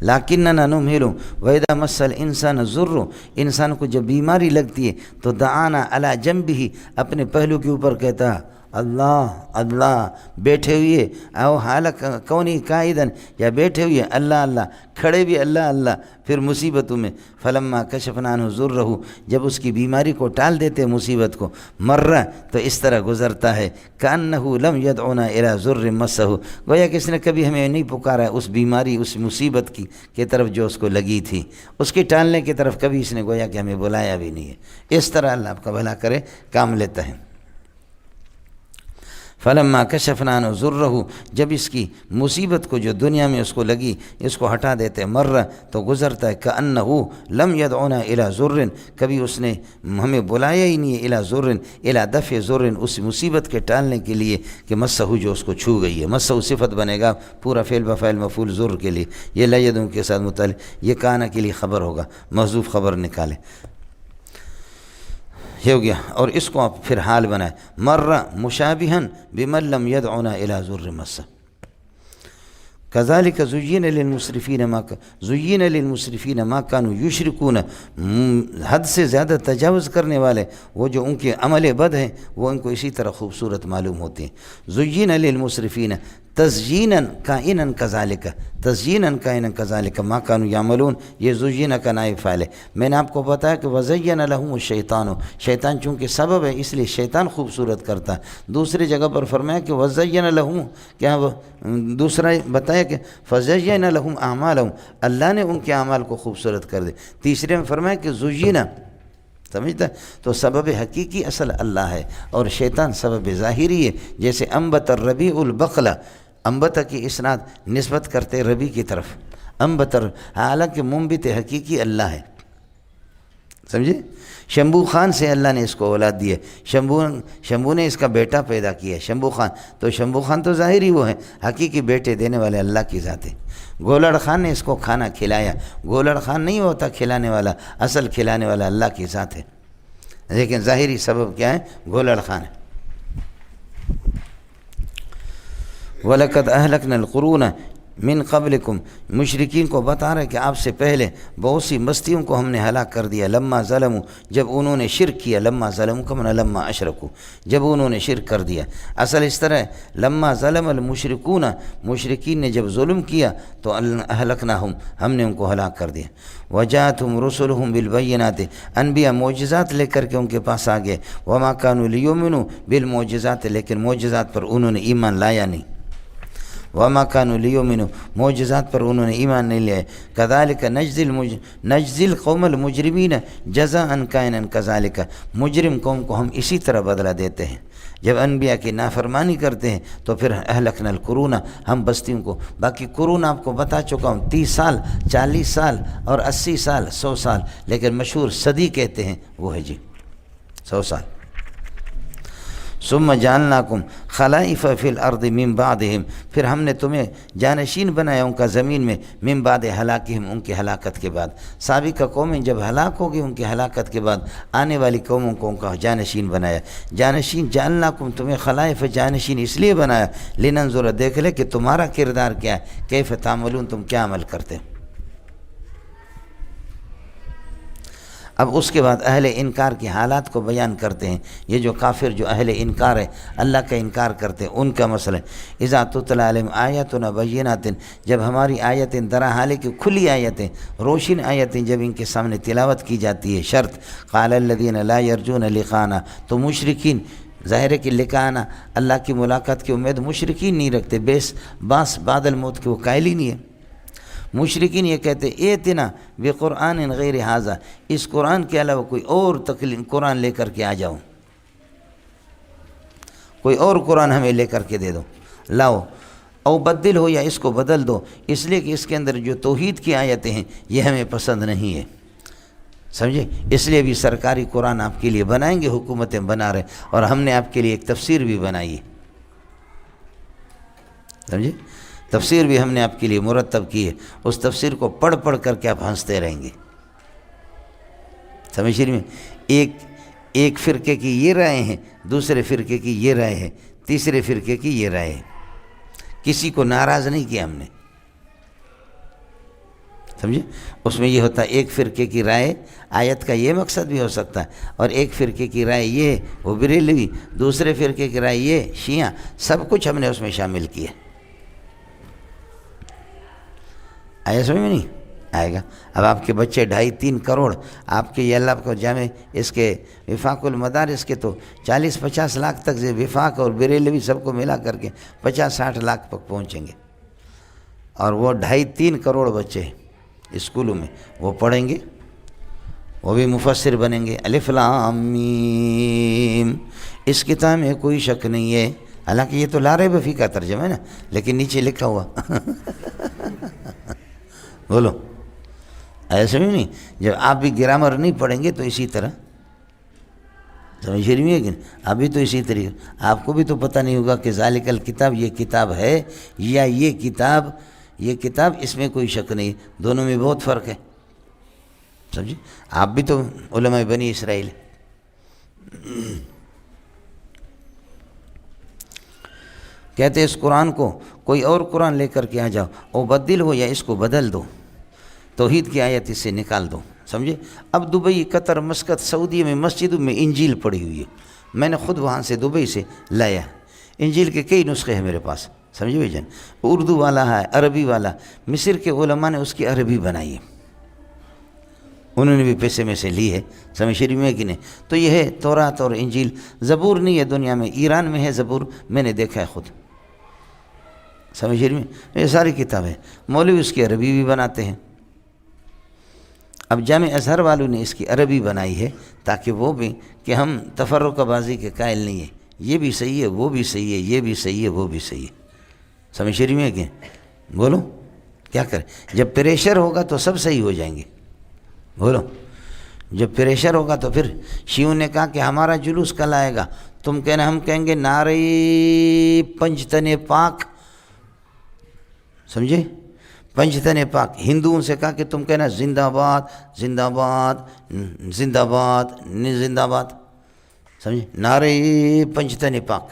لیکننا نمہلہم وَإِذَا مَسَّ الْإِنسَانَ ضُرٌّ، انسان کو جب بیماری لگتی ہے تو دعانا علی جنبہ، اپنے پہلو کے اوپر کہتا اللہ اللہ، بیٹھے ہوئے او حالک کونی قائدن، یا بیٹھے ہوئے اللہ اللہ، کھڑے بھی اللہ اللہ. پھر مصیبتوں میں فلما کشفنا عنہ ضرہ، جب اس کی بیماری کو ٹال دیتے مصیبت کو، مرہ تو اس طرح گزرتا ہے کأنہ لم یدعنا الی ضر مسہ، گویا کہ اس نے کبھی ہمیں نہیں پکارا ہے اس بیماری اس مصیبت کی طرف جو اس کو لگی تھی، اس کے ٹالنے کی طرف کبھی اس نے گویا کہ ہمیں بلایا بھی نہیں ہے. اس طرح اللہ آپ کا بھلا کرے کام لیتا ہے. فلما کشفنا عنہ ضرہ، جب اس کی مصیبت کو جو دنیا میں اس کو لگی اس کو ہٹا دیتے، مرہ تو گزرتا ہے کأنہ لم یدعنا الی ضر، کبھی اس نے ہمیں بلایا ہی نہیں ہے، الی ضر، الی دفع ضر، اس مصیبت کے ٹالنے کے لیے کہ مسہ جو اس کو چھو گئی ہے. مسہ صفت بنے گا پورا فعل بفعل مفعول ضر کے لیے، یہ لا یدوں کے ساتھ متعلق، یہ کانا کے لیے خبر ہوگا، محذوف خبر نکالے. یہ ہو گیا. اور اس کو آپ پھر حال بنائے مرہ مشابہن بمن لم یدعنا الی ضر مسہ. کذالک زین للمسرفین ما کانوا یشرکون، حد سے زیادہ تجاوز کرنے والے وہ جو ان کے عمل بد ہیں وہ ان کو اسی طرح خوبصورت معلوم ہوتے ہیں. زین للمسرفین تزییناً کائناً کذالک، تزییناً کائناً کذالک ما کانوا یعملون، یہ زین کا نائب فاعل ہے. میں نے آپ کو بتایا کہ وزین لہم الشیطان، شیطان چونکہ سبب ہے اس لیے شیطان خوبصورت کرتا ہے. دوسری جگہ پر فرمایا کہ وزین لہم، کیا دوسرا بتایا کہ فزین لہم اعمالہم، اللہ نے ان کے اعمال کو خوبصورت کر دے. تیسرے میں فرمایا کہ زینا، سمجھتا ہے. تو سبب حقیقی اصل اللہ ہے اور شیطان سبب ظاہری ہے. جیسے انبت الربیع البقلہ، انبت کی اسناد نسبت کرتے ربی کی طرف، انبتر، حالانکہ منبت حقیقی اللہ ہے. سمجھے، شمبو خان سے اللہ نے اس کو اولاد دی ہے، شمبو نے اس کا بیٹا پیدا کیا ہے شمبو خان. تو شمبو خان تو ظاہری وہ ہے، حقیقی بیٹے دینے والے اللہ کی ذات ہے. گولڑ خان نے اس کو کھانا کھلایا. گولڑ خان نہیں ہوتا کھلانے والا، اصل کھلانے والا اللہ کی ذات ہے، لیکن ظاہری سبب کیا ہے؟ گولڑ خان ہے. وَلَقَدْ أَهْلَكْنَا الْقُرُونَ من قبلکم، مشرکین کو بتا رہے کہ آپ سے پہلے بہت سی بستیوں کو ہم نے ہلاک کر دیا. لما ظلموا، جب انہوں نے شرک کیا. لما ظلموا کا معنی لما اشرکوا، جب انہوں نے شرک کر دیا. اصل اس طرح ہے لما ظلم المشرکون، مشرکین نے جب ظلم کیا تو اہلکناہم، ہم نے ان کو ہلاک کر دیا. وجاءتہم رسلہم بالبینات، انبیاء معجزات لے کر کے ان کے پاس آ گئے. وما کانوا لیؤمنوا بالمعجزات، لیکن معجزات پر انہوں نے ایمان لایا نہیں. وما كانوا ليؤمنوا، معجزات پر انہوں نے ایمان نہیں لیا. كذلك نجزي القوم المجرمين جزاء كائنا كذلك، مجرم قوم کو ہم اسی طرح بدلہ دیتے ہیں. جب انبیاء کی نافرمانی کرتے ہیں تو پھر اہلکنا القرون، ہم بستیوں کو. باقی قرون آپ کو بتا چکا ہوں، 30 سال، 40 سال اور 80 سال، 100 سال، لیکن مشہور صدی کہتے ہیں وہ ہے جی 100 سال. ثم جعلناکم خلائف فی الارض من بعدہم، پھر ہم نے تمہیں جانشین بنایا ان کا زمین میں، من بعد ہلاکہم، ان کی ہلاکت کے بعد. سابقہ قومیں جب ہلاک ہوگی ان کی ہلاکت کے بعد آنے والی قوموں کو ان کا جانشین بنایا. جانشین جعلناکم، تمہیں خلائف جانشین اس لیے بنایا لننظر، دیکھ لے کہ تمہارا کردار کیا ہے، کیف تعملون، تم کیا عمل کرتے ہو. اب اس کے بعد اہل انکار کی حالات کو بیان کرتے ہیں. یہ جو کافر، جو اہل انکار ہے، اللہ کا انکار کرتے ہیں، ان کا مسئلہ ہے. اذا تتلی علیہم آیاتنا بینات، جب ہماری آیتیں درا حال کی کھلی آیتیں، روشن آیتیں جب ان کے سامنے تلاوت کی جاتی ہے. شرط قال الذین لا یرجون لقاءنا، تو مشرکین، ظاہر ہے کہ لقاءنا، اللہ کی ملاقات کی امید مشرکین نہیں رکھتے. باس بعد الموت کے وہ قائل ہی نہیں ہے. مشرکین یہ کہتے ایتنا بقرآن غیر ھذا، اس قرآن کے علاوہ کوئی اور قرآن لے کر کے آ جاؤ، کوئی اور قرآن ہمیں لے کر کے دے دو، لاؤ. او بدل ہو، یا اس کو بدل دو، اس لیے کہ اس کے اندر جو توحید کی آیتیں ہیں یہ ہمیں پسند نہیں ہے. سمجھے؟ اس لیے بھی سرکاری قرآن آپ کے لیے بنائیں گے، حکومتیں بنا رہے، اور ہم نے آپ کے لیے ایک تفسیر بھی بنائی ہے. سمجھے؟ تفسیر بھی ہم نے آپ کے لیے مرتب کی ہے. اس تفسیر کو پڑھ کر کے آپ ہنستے رہیں گے. سمجھ میں ایک فرقے کی یہ رائے ہیں، دوسرے فرقے کی یہ رائے ہے، تیسرے فرقے کی یہ رائے ہے. کسی کو ناراض نہیں کیا ہم نے. سمجھے؟ اس میں یہ ہوتا ہے ایک فرقے کی رائے، آیت کا یہ مقصد بھی ہو سکتا ہے، اور ایک فرقے کی رائے یہ وہ بریلوی، دوسرے فرقے کی رائے یہ شیعہ، سب کچھ ہم نے اس میں شامل کیا. آیا سمجھ میں؟ نہیں آئے گا. اب آپ کے بچے 2.5-3 کروڑ، آپ کے یہ اللہ کو جامع اس کے وفاق المدارس کے تو 40-50 لاکھ تک سے وفاق اور بریلوی سب کو ملا کر کے 50-60 لاکھ تک پہنچیں گے. اور وہ 2.5-3 کروڑ بچے اسکولوں میں وہ پڑھیں گے، وہ بھی مفسر بنیں گے. الف لام میم، اس کتاب میں کوئی شک نہیں ہے. حالانکہ یہ تو لا ریب فیہ کا ترجمہ ہے نا، لیکن نیچے لکھا ہوا بولو ایسے بھی نہیں. جب آپ بھی گرامر نہیں پڑھیں گے تو اسی طرح، سمجھ رہی ہے کہ آپ بھی تو اسی طریقے، آپ کو بھی تو پتہ نہیں ہوگا کہ ذالک الکتاب یہ کتاب ہے یا یہ کتاب، اس میں کوئی شک نہیں. دونوں میں بہت فرق ہے. سمجھے؟ آپ بھی تو علماء بنی اسرائیل. کہتے اس قرآن کو کوئی اور قرآن لے کر کے آ جاؤ، او بدل ہو، یا اس کو بدل دو، توحید کی آیت اس سے نکال دو. سمجھے؟ اب دبئی، قطر، مسقط، سعودی میں مسجدوں میں انجیل پڑھی ہوئی ہے. میں نے خود وہاں سے دبئی سے لایا. انجیل کے کئی نسخے ہیں میرے پاس. سمجھے بھائی جان؟ اردو والا ہے، عربی والا. مصر کے علماء نے اس کی عربی بنائی ہے، انہوں نے بھی پیسے میں سے لی ہے. سمجھ رہی میں کہ نہیں؟ تو یہ ہے تورات اور انجیل. زبور نہیں ہے دنیا میں، ایران میں ہے زبور، میں نے دیکھا ہے خود. سمجھ رہی میں؟ یہ ساری کتابیں مولوی اس کی عربی بھی بناتے ہیں. اب جامع ازہر والوں نے اس کی عربی بنائی ہے تاکہ وہ بھی کہ ہم تفرقہ بازی کے قائل نہیں ہیں، یہ بھی صحیح ہے، وہ بھی صحیح ہے، یہ بھی صحیح ہے، وہ بھی صحیح ہے. سمجھ رہی میں کہ بولو کیا کریں؟ جب پریشر ہوگا تو سب صحیح ہو جائیں گے. بولو جب پریشر ہوگا تو پھر شیعوں نے کہا کہ ہمارا جلوس کل آئے گا، تم کہنا ہم کہیں گے نعرہ پنجتن پاک. سمجھے؟ پنجتن پاک ہندوؤں سے کہا کہ تم کہنا زندہ باد زندہ باد زندہ باد زندہ باد، سمجھے، نعرے پنجتن پاک۔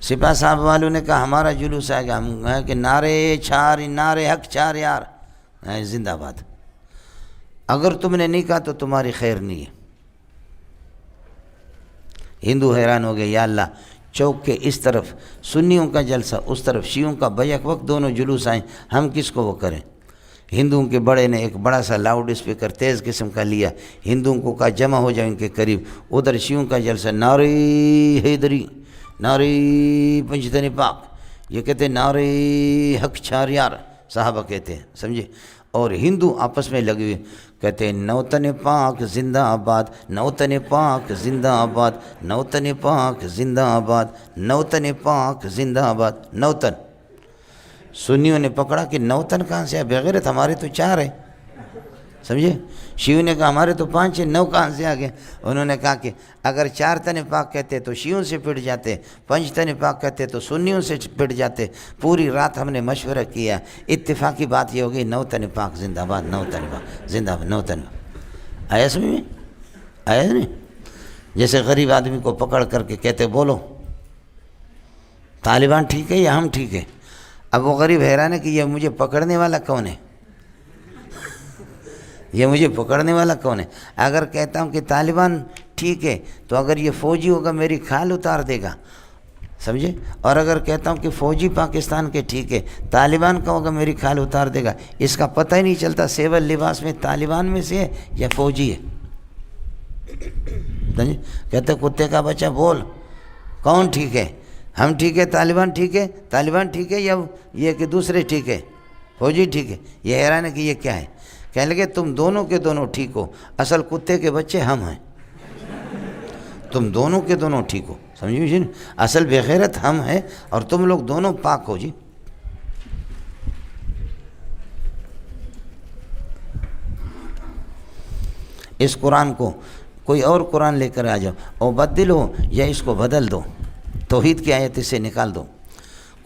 سپاہ صاحب والوں نے کہا ہمارا جلوس آئے گا، ہم کہ نعرے چھار، نعرے حق چھار یار، زندہ باد۔ اگر تم نے نہیں کہا تو تمہاری خیر نہیں ہے۔ ہندو حیران ہو گئے، یا اللہ چوک کے اس طرف سنیوں کا جلسہ، اس طرف شیعوں کا، بیک وقت دونوں جلوس آئیں، ہم کس کو وہ کریں؟ ہندوؤں کے بڑے نے ایک بڑا سا لاؤڈ اسپیکر تیز قسم کا لیا، ہندوؤں کو کہا جمع ہو جائیں ان کے قریب، ادھر شیعوں کا جلسہ، نعرے حیدری، نعرے پنجتن پاک، یہ کہتے ہیں نعرے حق چھار یار، صحابہ کہتے ہیں، سمجھے، اور ہندو آپس میں لگے ہوئے کہتے ہیں نوتن پاک زندہ آباد، نوتن پاک زندہ آباد، نوتن پاک زندہ آباد، نوتن پاک زندہ آباد، نوتن۔ سنیوں نے پکڑا کہ نوتن کہاں سے ہے، بغیرت ہمارے تو 4 ہیں، سمجھے، شیعوں نے کہا ہمارے تو 5 ہیں، 9 کہاں سے آ گئے؟ انہوں نے کہا کہ اگر 4 تن پاک کہتے تو شیعوں سے پٹ جاتے، 5 تن پاک کہتے تو سنیوں سے پٹ جاتے۔ پوری رات ہم نے مشورہ کیا، اتفاقی بات یہ ہوگی 9 تن پاک زندہ باد، 9 تن پاک زندہ باد، 9 تن پاک۔ آیا سمجھ میں؟ آیا نہیں؟ جیسے غریب آدمی کو پکڑ کر کے کہتے بولو طالبان ٹھیک ہے یا ہم ٹھیک ہے؟ اب وہ غریب حیران ہے کہ یہ مجھے پکڑنے والا کون ہے، یہ مجھے پکڑنے والا کون ہے؟ اگر کہتا ہوں کہ طالبان ٹھیک ہے تو اگر یہ فوجی ہوگا میری کھال اتار دے گا، سمجھے، اور اگر کہتا ہوں کہ فوجی پاکستان کے ٹھیک ہے، طالبان کا ہوگا میری کھال اتار دے گا، اس کا پتہ ہی نہیں چلتا سیول لباس میں طالبان میں سے ہے یا فوجی ہے۔ کہتے کتے کا بچہ بول کون ٹھیک ہے؟ ہم ٹھیک ہے، طالبان ٹھیک ہے، طالبان ٹھیک ہے یا یہ کہ دوسرے ٹھیک ہے، فوجی ٹھیک ہے؟ یہ حیران ہے کہ یہ کیا ہے؟ کہنے لگے تم دونوں کے دونوں ٹھیک ہو، اصل کتے کے بچے ہم ہیں، تم دونوں کے دونوں ٹھیک ہو، سمجھو جی، اصل بغیرت ہم ہیں اور تم لوگ دونوں پاک ہو جی۔ اس قرآن کو کوئی اور قرآن لے کر آ جاؤ، او بدلو یا اس کو بدل دو، توحید کی آیت سے نکال دو۔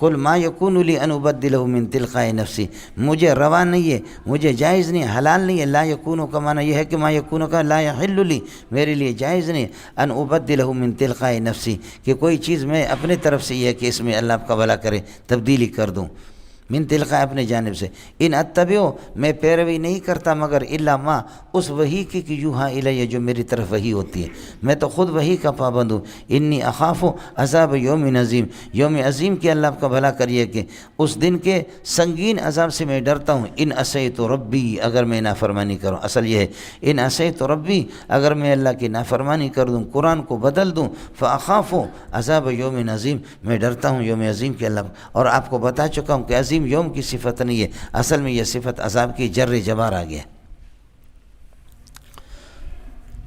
قل ما یکون لی ان ابدلہ من تلقاء نفسی، مجھے روا نہیں ہے، مجھے جائز نہیں ہے، حلال نہیں ہے۔ لا یکون کا معنی یہ ہے کہ ما یکون کا لا یحل لی، میرے لیے جائز نہیں ہے ان ابدلہ من تلقاء نفسی، کہ کوئی چیز میں اپنے طرف سے یہ ہے کہ اس میں اللہ آپ کا بھلا کرے تبدیلی کر دوں، من تلقاء اپنے جانب سے۔ ان اتبعو، میں پیروی نہیں کرتا مگر الا ما، اس وحی کی کہ یوحیٰ الیہ، جو میری طرف وحی ہوتی ہے، میں تو خود وحی کا پابند ہوں۔ انی اخاف عذاب یوم عظیم، یوم عظیم کی اللہ آپ کا بھلا کریے کہ اس دن کے سنگین عذاب سے میں ڈرتا ہوں۔ ان عصیت ربی، اگر میں نافرمانی کروں، اصل یہ ہے ان عصیت ربی، اگر میں اللہ کی نافرمانی کر دوں، قرآن کو بدل دوں، فاخاف عذاب یوم عظیم، میں ڈرتا ہوں یوم عظیم کے اللہ۔ اور آپ کو بتا چکا ہوں کہ عظیم یوم کی صفت نہیں ہے، اصل میں یہ صفت عذاب کی جر جبار آ گیا۔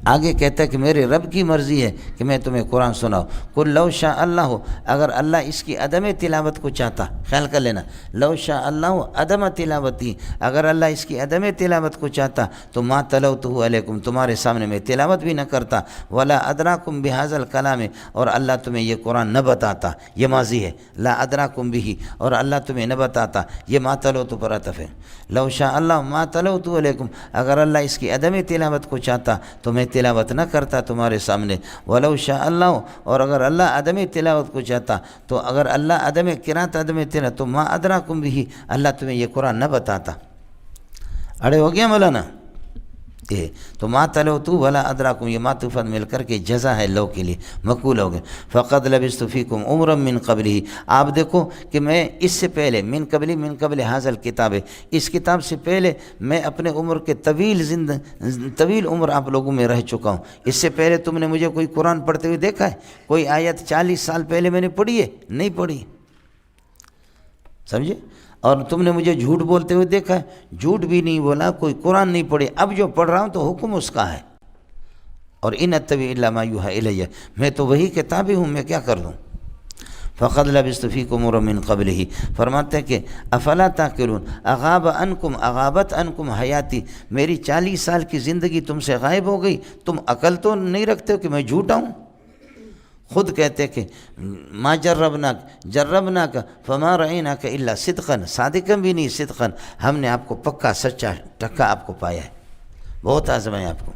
آگے کہتا ہے کہ میرے رب کی مرضی ہے کہ میں تمہیں قرآن سناؤں۔ قل لو شاء اللہ، اگر اللہ اس کی عدم تلاوت کو چاہتا، خیال کر لینا، لو شاء اللہ عدم تلاوتی، اگر اللہ اس کی عدم تلاوت کو چاہتا تو ما تلوتہ علیکم، تمہارے سامنے میں تلاوت بھی نہ کرتا، ولا ادراکم بہذا الکلام، اور اللہ تمہیں یہ قرآن نہ بتاتا، یہ ماضی ہے، لا ادراکم بھی، اور اللہ تمہیں نہ بتاتا، یہ ما تلوتہ پر عطف ہے۔ لو شاء اللہ ما تلوتہ علیکم، اگر اللہ اس کی عدم تلاوت کو چاہتا تو میں تلاوت نہ کرتا تمہارے سامنے، ولو شاء اللہ، اور اگر اللہ عدم تلاوت کو چاہتا تو اگر اللہ عدم قرات عدم تلاوت تو ما ادراکم بھی، اللہ تمہیں یہ قرآن نہ بتاتا۔ اڑے ہو گیا مولانا یہ تو ما تلوت ولا ادراکم، یہ معطوفات مل کر کے جزا ہے لو کے لیے، مقول ہو گئے۔ فقد لبثت فیکم عمرا من قبلہ، آپ دیکھو کہ میں اس سے پہلے، من قبل حاذا الکتاب، اس کتاب سے پہلے میں اپنے عمر کے طویل عمر آپ لوگوں میں رہ چکا ہوں۔ اس سے پہلے تم نے مجھے کوئی قرآن پڑھتے ہوئے دیکھا ہے؟ کوئی آیت 40 سال پہلے میں نے پڑھی ہے؟ نہیں پڑھی، سمجھے؟ اور تم نے مجھے جھوٹ بولتے ہوئے دیکھا ہے؟ جھوٹ بھی نہیں بولا، کوئی قرآن نہیں پڑھے، اب جو پڑھ رہا ہوں تو حکم اس کا ہے۔ اور ان اتبع الا ما یوحیٰ الیہ، میں تو وہی کتابی ہوں، میں کیا کر دوں؟ فقد لبثت فیکم عمرا من قبلہ، فرماتے ہیں کہ افلا تعقلون، اغابت عنکم حیاتی، میری 40 سال کی زندگی تم سے غائب ہو گئی، تم عقل تو نہیں رکھتے ہو کہ میں جھوٹا ہوں؟ خود کہتے کہ ما جربناک فما رأیناک الا صدقا، صادقا بھی نہیں صدقا، ہم نے آپ کو پکا سچا ٹکا آپ کو پایا ہے، بہت آزمائے آپ کو۔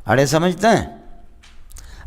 اڑے سمجھتا ہے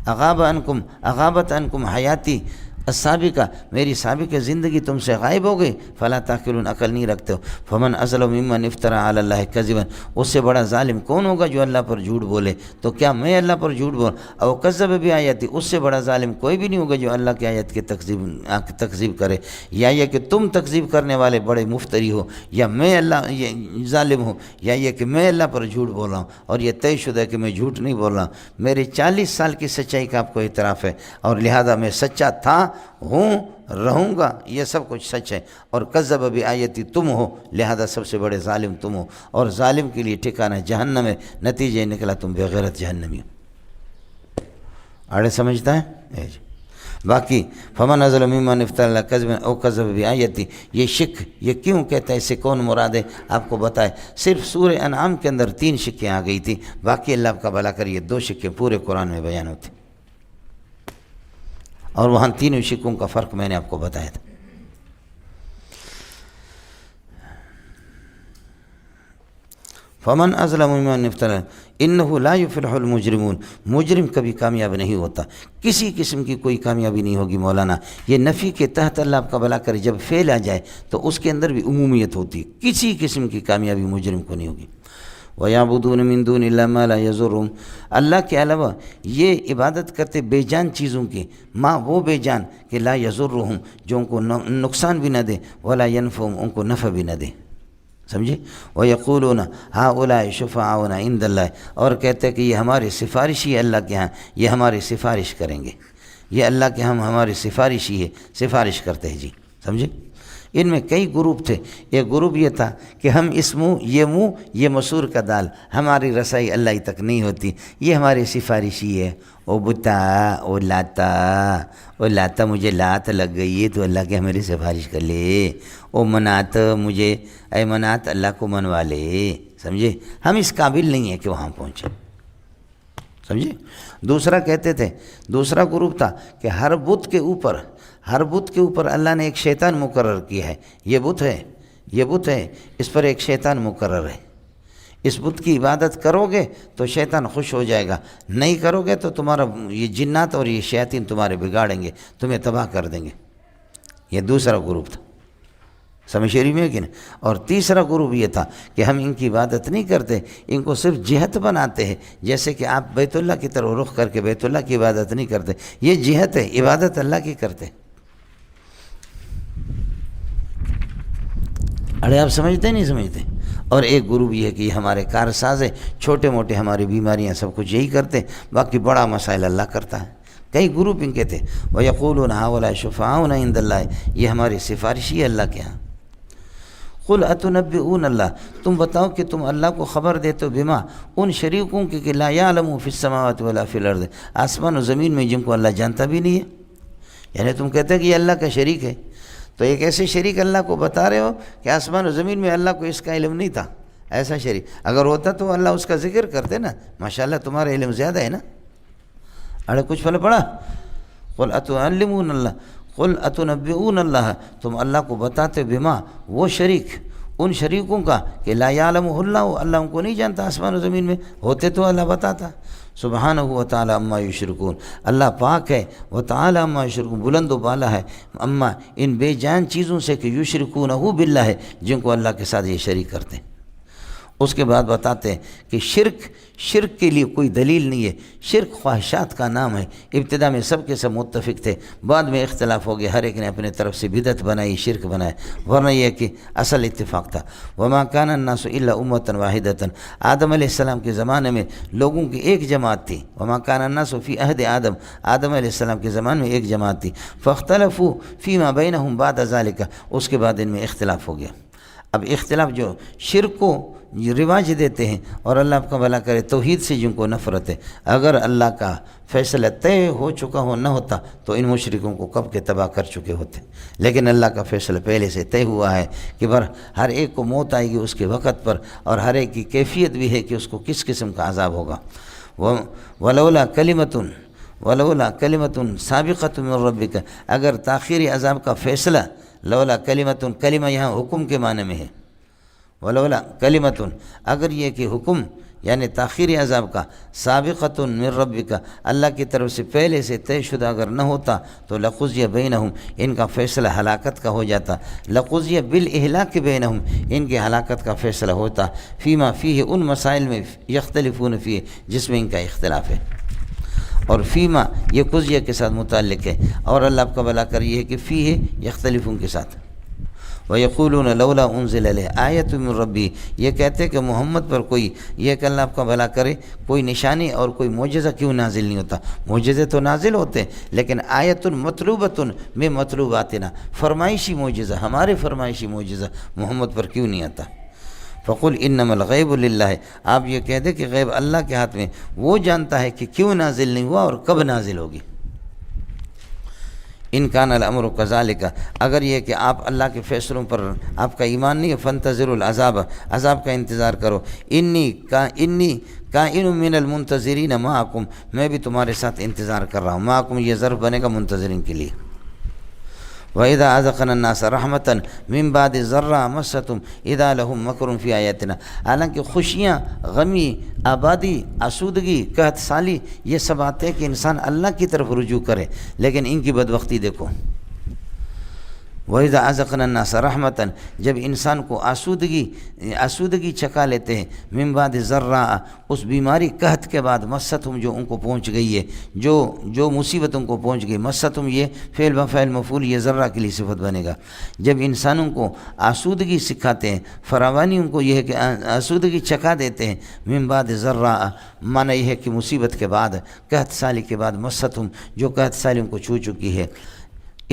اغابت عنکم حیاتی السابقہ، میری سابق زندگی تم سے غائب ہو گئی، فلا تعقلون، عقل نہیں رکھتے ہو۔ فمن اظلم ممن افترى علی اللہ کذبا، اس سے بڑا ظالم کون ہوگا جو اللہ پر جھوٹ بولے؟ تو کیا میں اللہ پر جھوٹ بول، او کذب بآیاتی، اس سے بڑا ظالم کوئی بھی نہیں ہوگا جو اللہ کی آیت کی تکذیب کرے، یا یہ کہ تم تکذیب کرنے والے بڑے مفتری ہو، یا میں اللہ یہ ظالم ہوں، یا یہ کہ میں اللہ پر جھوٹ بول رہا ہوں اور یہ طے شدہ ہے کہ میں جھوٹ نہیں بول رہا ہوں، میرے 40 سال کی سچائی کا آپ کو اعتراف ہے، اور لہذا میں سچا تھا، ہوں، رہوں گا، یہ سب کچھ سچ ہے، اور کذب بآیتی تم ہو، لہذا سب سے بڑے ظالم تم ہو، اور ظالم کے لیے ٹھکانہ جہنم ہے، نتیجہ نکلا تم بغیرت جہنمی ہو۔ آڑے سمجھتا ہے؟ باقی فمن اظلم ممن افترى علی کذبا او کذب بآیتی، یہ شک یہ کیوں کہتا ہے، اس سے کون مراد ہے آپ کو بتائے۔ صرف سورہ انعام کے اندر 3 شکیں آ گئی تھی، باقی اللہ آپ کا بھلا کریے 2 شکیں پورے قرآن میں بیان ہوتی، اور وہاں 3 شکوں کا فرق میں نے آپ کو بتایا تھا۔ فمن اظلم ممن افترى انه لا يفلح المجرمون، مجرم کبھی کامیاب نہیں ہوتا، کسی قسم کی کوئی کامیابی نہیں ہوگی مولانا۔ یہ نفی کے تحت اللہ آپ کا بھلا کرے جب فعل آ جائے تو اس کے اندر بھی عمومیت ہوتی ہے، کسی قسم کی کامیابی مجرم کو نہیں ہوگی۔ وَيَعْبُدُونَ مِن دُونِ اللَّهِ مَا لَا يَضُرُّهُمْ، اللہ کے علاوہ یہ عبادت کرتے بے جان چیزوں کی، ماں وہ بے جان کہ لا یضرہم، جو ان کو نقصان بھی نہ دے، ولا ینفعہم، ان کو نفع بھی نہ دے، سمجھے؟ وَيَقُولُونَ هَؤُلَاءِ شُفَعَاؤُنَا عِندَ اللَّهِ، اور کہتے ہیں کہ یہ ہمارے سفارشی ہے اللہ کے ہاں، یہ ہماری سفارش کریں گے، یہ اللہ کے ہم ہماری سفارشی ہے، سفارش کرتے ہیں جی، سمجھے؟ ان میں کئی گروپ تھے، ایک گروپ یہ تھا کہ ہم اس منہ یہ مسور کا دال، ہماری رسائی اللہ تک نہیں ہوتی، یہ ہماری سفارشی ہے، او بتا او لاتا مجھے لات لگ گئی ہے تو اللہ کے ہماری سفارش کر لے، او منات اے منات اللہ کو منوا لے، سمجھے؟ ہم اس قابل نہیں ہیں کہ وہاں پہنچے، سمجھے؟ دوسرا کہتے تھے، دوسرا گروپ تھا کہ ہر بت کے اوپر اللہ نے ایک شیطان مقرر کیا ہے، یہ بت ہے، اس پر ایک شیطان مقرر ہے، اس بت کی عبادت کرو گے تو شیطان خوش ہو جائے گا، نہیں کرو گے تو تمہارا یہ جنات اور یہ شیاطین تمہارے بگاڑیں گے، تمہیں تباہ کر دیں گے۔ یہ دوسرا گروپ تھا، سمجھ شریف میں کہ نہیں؟ اور تیسرا گروپ یہ تھا کہ ہم ان کی عبادت نہیں کرتے، ان کو صرف جہت بناتے ہیں، جیسے کہ آپ بیت اللہ کی طرف رخ کر کے بیت اللہ کی عبادت نہیں کرتے، یہ جہت ہے، عبادت اللہ کی کرتے۔ اڑے آپ سمجھتے نہیں سمجھتے؟ اور ایک گروپ یہ ہے کہ یہ ہمارے کارساز ہے، چھوٹے موٹے ہماری بیماریاں سب کچھ یہی کرتے، باقی بڑا مسائل اللہ کرتا ہے۔ کئی گروپ ان کے تھے، وَيَقُولُونَ هَؤُلَاءِ شُفَعَاؤُنَا عِندَ اللَّهِ، یہ ہماری سفارشی ہے اللہ کے ہاں۔ قُلْ أَتُنَبِّئُونَ اللَّهَ، تم بتاؤ کہ تم اللہ کو خبر دیتے ہو بما ان شریکوں کی کہ لا يعلم فی السماوات ولا فی الارض، آسمان و زمین میں جن کو اللہ جانتا بھی نہیں ہے، یعنی تم کہتے ہیں کہ یہ اللہ کا شریک ہے، تو ایک ایسے شریک اللہ کو بتا رہے ہو کہ آسمان و زمین میں اللہ کو اس کا علم نہیں تھا، ایسا شریک اگر ہوتا تو اللہ اس کا ذکر کرتے نا، ماشاءاللہ تمہارا علم زیادہ ہے نا۔ اڑے کچھ پھل پڑا، قل اتعلمون اللہ، قل اتنبئون اللہ، تم اللہ کو بتاتے بما وہ شریک، ان شریکوں کا کہ لا یعلمہ اللہ، اللہ ان کو نہیں جانتا آسمان و زمین میں، ہوتے تو اللہ بتاتا۔ سبحانہ و تعالی عما یشرکون، اللہ پاک ہے، و تعالی عما یشرکون، بلند و بالا ہے، اما ان بے جان چیزوں سے کہ یشرکونہ باللہ، جن کو اللہ کے ساتھ یہ شریک کرتے ہیں۔ اس کے بعد بتاتے ہیں کہ شرک کے لیے کوئی دلیل نہیں ہے، شرک خواہشات کا نام ہے، ابتدا میں سب کے سب متفق تھے، بعد میں اختلاف ہو گیا، ہر ایک نے اپنے طرف سے بدعت بنائی، شرک بنایا، ورنہ یہ کہ اصل اتفاق تھا۔ وما کان الناس الا امة واحدة، آدم علیہ السلام کے زمانے میں لوگوں کی ایک جماعت تھی، وما کان الناس فی عہد آدم علیہ السلام کے زمانے میں ایک جماعت تھی، فاختلفوا فیما بینہم بعد ذلک، اس کے بعد ان میں اختلاف ہو گیا۔ اب اختلاف جو شرک کو رواج دیتے ہیں، اور اللہ آپ کا بھلا کرے توحید سے جن کو نفرت ہے، اگر اللہ کا فیصلہ طے ہو چکا ہو نہ ہوتا تو ان مشرکوں کو کب کے تباہ کر چکے ہوتے، لیکن اللہ کا فیصلہ پہلے سے طے ہوا ہے کہ ہر ایک کو موت آئے گی اس کے وقت پر، اور ہر ایک کی کیفیت بھی ہے کہ اس کو کس قسم کا عذاب ہوگا۔ ولولا کلمۃ ولولا کلمۃ سابقۃ من ربک، اگر تاخیری عذاب کا فیصلہ، لولا کلمۃ، کلمہ یہاں حکم کے معنی میں ہے، ولولا کلمۃ، اگر یہ کہ حکم یعنی تاخیری عذاب کا، سابقۃ من ربک، اللہ کی طرف سے پہلے سے طے شدہ اگر نہ ہوتا تو لقضی بینہم، ان کا فیصلہ ہلاکت کا ہو جاتا، لقضی بالاہلاک بینہم، ان کی ہلاکت کا فیصلہ ہوتا، فیما فیہ، ان مسائل میں، یختلفون فیہ، جس میں ان کا اختلاف ہے۔ اور فیما یہ قضیہ کے ساتھ متعلق ہے، اور اللہ آپ کا بھلا کر یہ ہے کہ فیہ یختلفون کے ساتھ۔ وَيَقُولُونَ لَوْلَا أُنزِلَ عَلَيْهِ آیَةٌ مِّن رَّبِّهِ، یہ کہتے کہ محمد پر کوئی، یہ کہ اللہ آپ کا بھلا کرے، کوئی نشانی اور کوئی معجزہ کیوں نازل نہیں ہوتا؟ معجزے تو نازل ہوتے ہیں، لیکن آیۃ مطلوبۃ من مطلوباتنا، فرمائشی معجزہ، ہمارے فرمائشی معجزہ محمد پر کیوں نہیں آتا؟ فقل انما الغیب للہ، آپ یہ کہہ دیں کہ غیب اللہ کے ہاتھ میں، وہ جانتا ہے کہ کیوں نازل نہیں ہوا اور کب نازل ہوگی۔ ان کان الامر کذالک، اگر یہ کہ آپ اللہ کے فیصلوں پر آپ کا ایمان نہیں ہے، فانتظروا العذاب، عذاب کا انتظار کرو، انی کائن من المنتظرین معکم، میں بھی تمہارے ساتھ انتظار کر رہا ہوں، معکم یہ ظرف بنے گا منتظرین کے لیے۔ وَإِذَا أَذَقْنَا النَّاسَ رَحْمَةً مِّن بَعْدِ ضَرَّاءٍ مَسَّتْهُمْ إِذَا لَهُم مَّكْرٌ فِي آیَاتِنَا، حالانکہ خوشیاں، غمی، آبادی، آسودگی، قحط سالی، یہ سب آتے ہیں کہ انسان اللہ کی طرف رجوع کرے، لیکن ان کی بدبختی دیکھو۔ وَإِذَا أَذَقْنَا النَّاسَ رَحْمَةً، جب انسان کو آسودگی چکا لیتے ہیں، مِن بَعْدِ ضَرَّاء، اس بیماری قحط کے بعد، مَسَّتْهُم جو ان کو پہنچ گئی ہے، جو مصیبت ان کو پہنچ گئی، مَسَّتْهُم یہ فعل بفعل مفعول، یہ ذرہ کے لیے صفت بنے گا۔ جب انسانوں کو آسودگی سکھاتے ہیں، فراوانی ان کو یہ ہے کہ آسودگی چکا دیتے ہیں، مِن بَعْدِ ضَرَّاء، معنی یہ ہے کہ مصیبت کے بعد، قحط سالی کے بعد، مَسَّتْهُم جو قحط سالی ان کو چھو چکی ہے،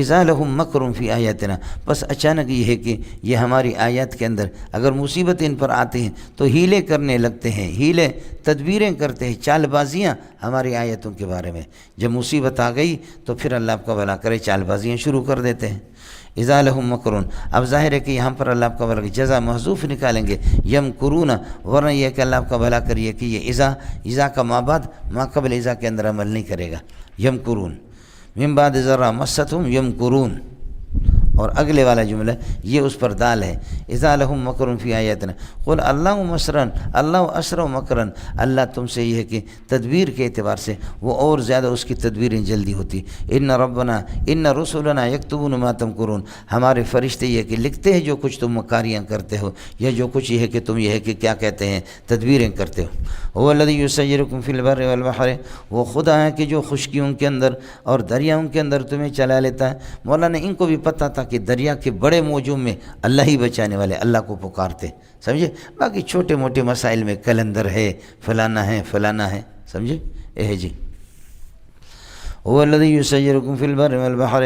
اذا لہم مکر فی آیاتنا، بس اچانک یہ ہے کہ یہ ہماری آیات کے اندر اگر مصیبت ان پر آتی ہیں تو ہیلے کرنے لگتے ہیں، ہیلے تدبیریں کرتے ہیں، چال بازیاں ہماری آیتوں کے بارے میں۔ جب مصیبت آ گئی تو پھر اللہ آپ کا بھلا کرے چال بازیاں شروع کر دیتے ہیں۔ اذا لہم مکرون، اب ظاہر ہے کہ یہاں پر اللہ آپ کا بھلا جزا محذوف نکالیں گے، یمکرون، ورنہ یہ کہ اللہ آپ کا بھلا کریے کہ یہ اذا کا ما بعد ما قبل اذا کے اندر عمل نہیں کرے گا، یمکرون من بعد ذرا مستہم یمکرون، اور اگلے والا جملہ یہ اس پر دال ہے، اذا لہم مکر فی آیاتنا قل اللہ مسرن، اللہ اسرع مکرن، اللہ تم سے یہ ہے کہ تدبیر کے اعتبار سے وہ اور زیادہ اس کی تدبیریں جلدی ہوتی، ان ربنا ان رسولنا یکتبون ما تمکرون، ہمارے فرشتے یہ کہ لکھتے ہیں جو کچھ تم مکاریاں کرتے ہو، یا جو کچھ یہ ہے کہ تم یہ ہے کہ کیا کہتے ہیں تدبیریں کرتے ہو۔ هو الذی یسیرکم فی البر والبحر، وہ خدا ہے کہ جو خشکیوں کے اندر اور دریاؤں کے اندر تمہیں چلا لیتا ہے۔ مولانا ان کو بھی پتہ تھا کہ دریا کے بڑے موجوں میں اللہ ہی بچانے والے، اللہ کو پکارتے، سمجھے، باقی چھوٹے موٹے مسائل میں کلندر ہے، فلانا ہے، سمجھے، جی۔ هو الذی یسیرکم فی البر والبحر،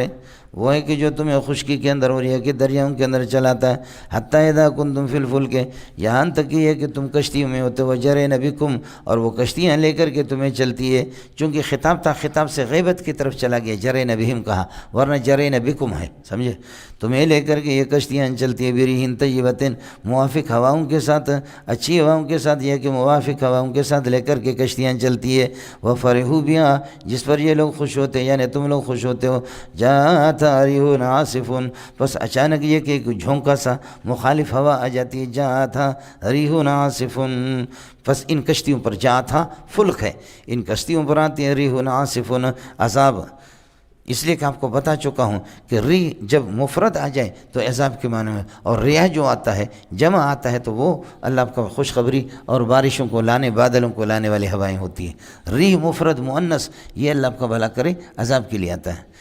وہ ہے کہ جو تمہیں خشکی کے اندر اور یہ کہ دریاؤں کے اندر چلاتا ہے، حتی اذا کنتم فی الفلک، یہاں تک یہ ہے کہ تم کشتیوں میں ہوتے، وجرین بکم، اور وہ کشتیاں لے کر کے تمہیں چلتی ہے، چونکہ خطاب تھا، خطاب سے غیبت کی طرف چلا گیا، جرین بہم کہا، ورنہ جرین بکم ہے، سمجھے، تمہیں لے کر کے یہ کشتیاں چلتی ہیں، برین طیبتن، موافق ہواؤں کے ساتھ، اچھی ہواؤں کے ساتھ، یہ کہ موافق ہواؤں کے ساتھ لے کر کے کشتیاں چلتی ہے، وفرحوا بہا، جس پر یہ لوگ خوش ہوتے ہیں، یعنی تم لوگ خوش ہوتے ہو، جاءت ریح عاصف، بس اچانک یہ کہ ایک جھونکا سا مخالف ہوا آ جاتی ہے، جاءت ریح عاصف، بس ان کشتیوں پر جاءت فلک ہے، ان کشتیوں پر آتی ہے ریح عاصف، عذاب، اس لیے کہ آپ کو بتا چکا ہوں کہ ری جب مفرد آ جائے تو عذاب کے معنی میں، اور ریاح جو آتا ہے جمع آتا ہے تو وہ اللہ کا خوشخبری اور بارشوں کو لانے، بادلوں کو لانے والی ہوائیں ہوتی ہیں۔ ری مفرد مؤنث یہ اللہ کا بھلا کرے عذاب کے لیے آتا ہے۔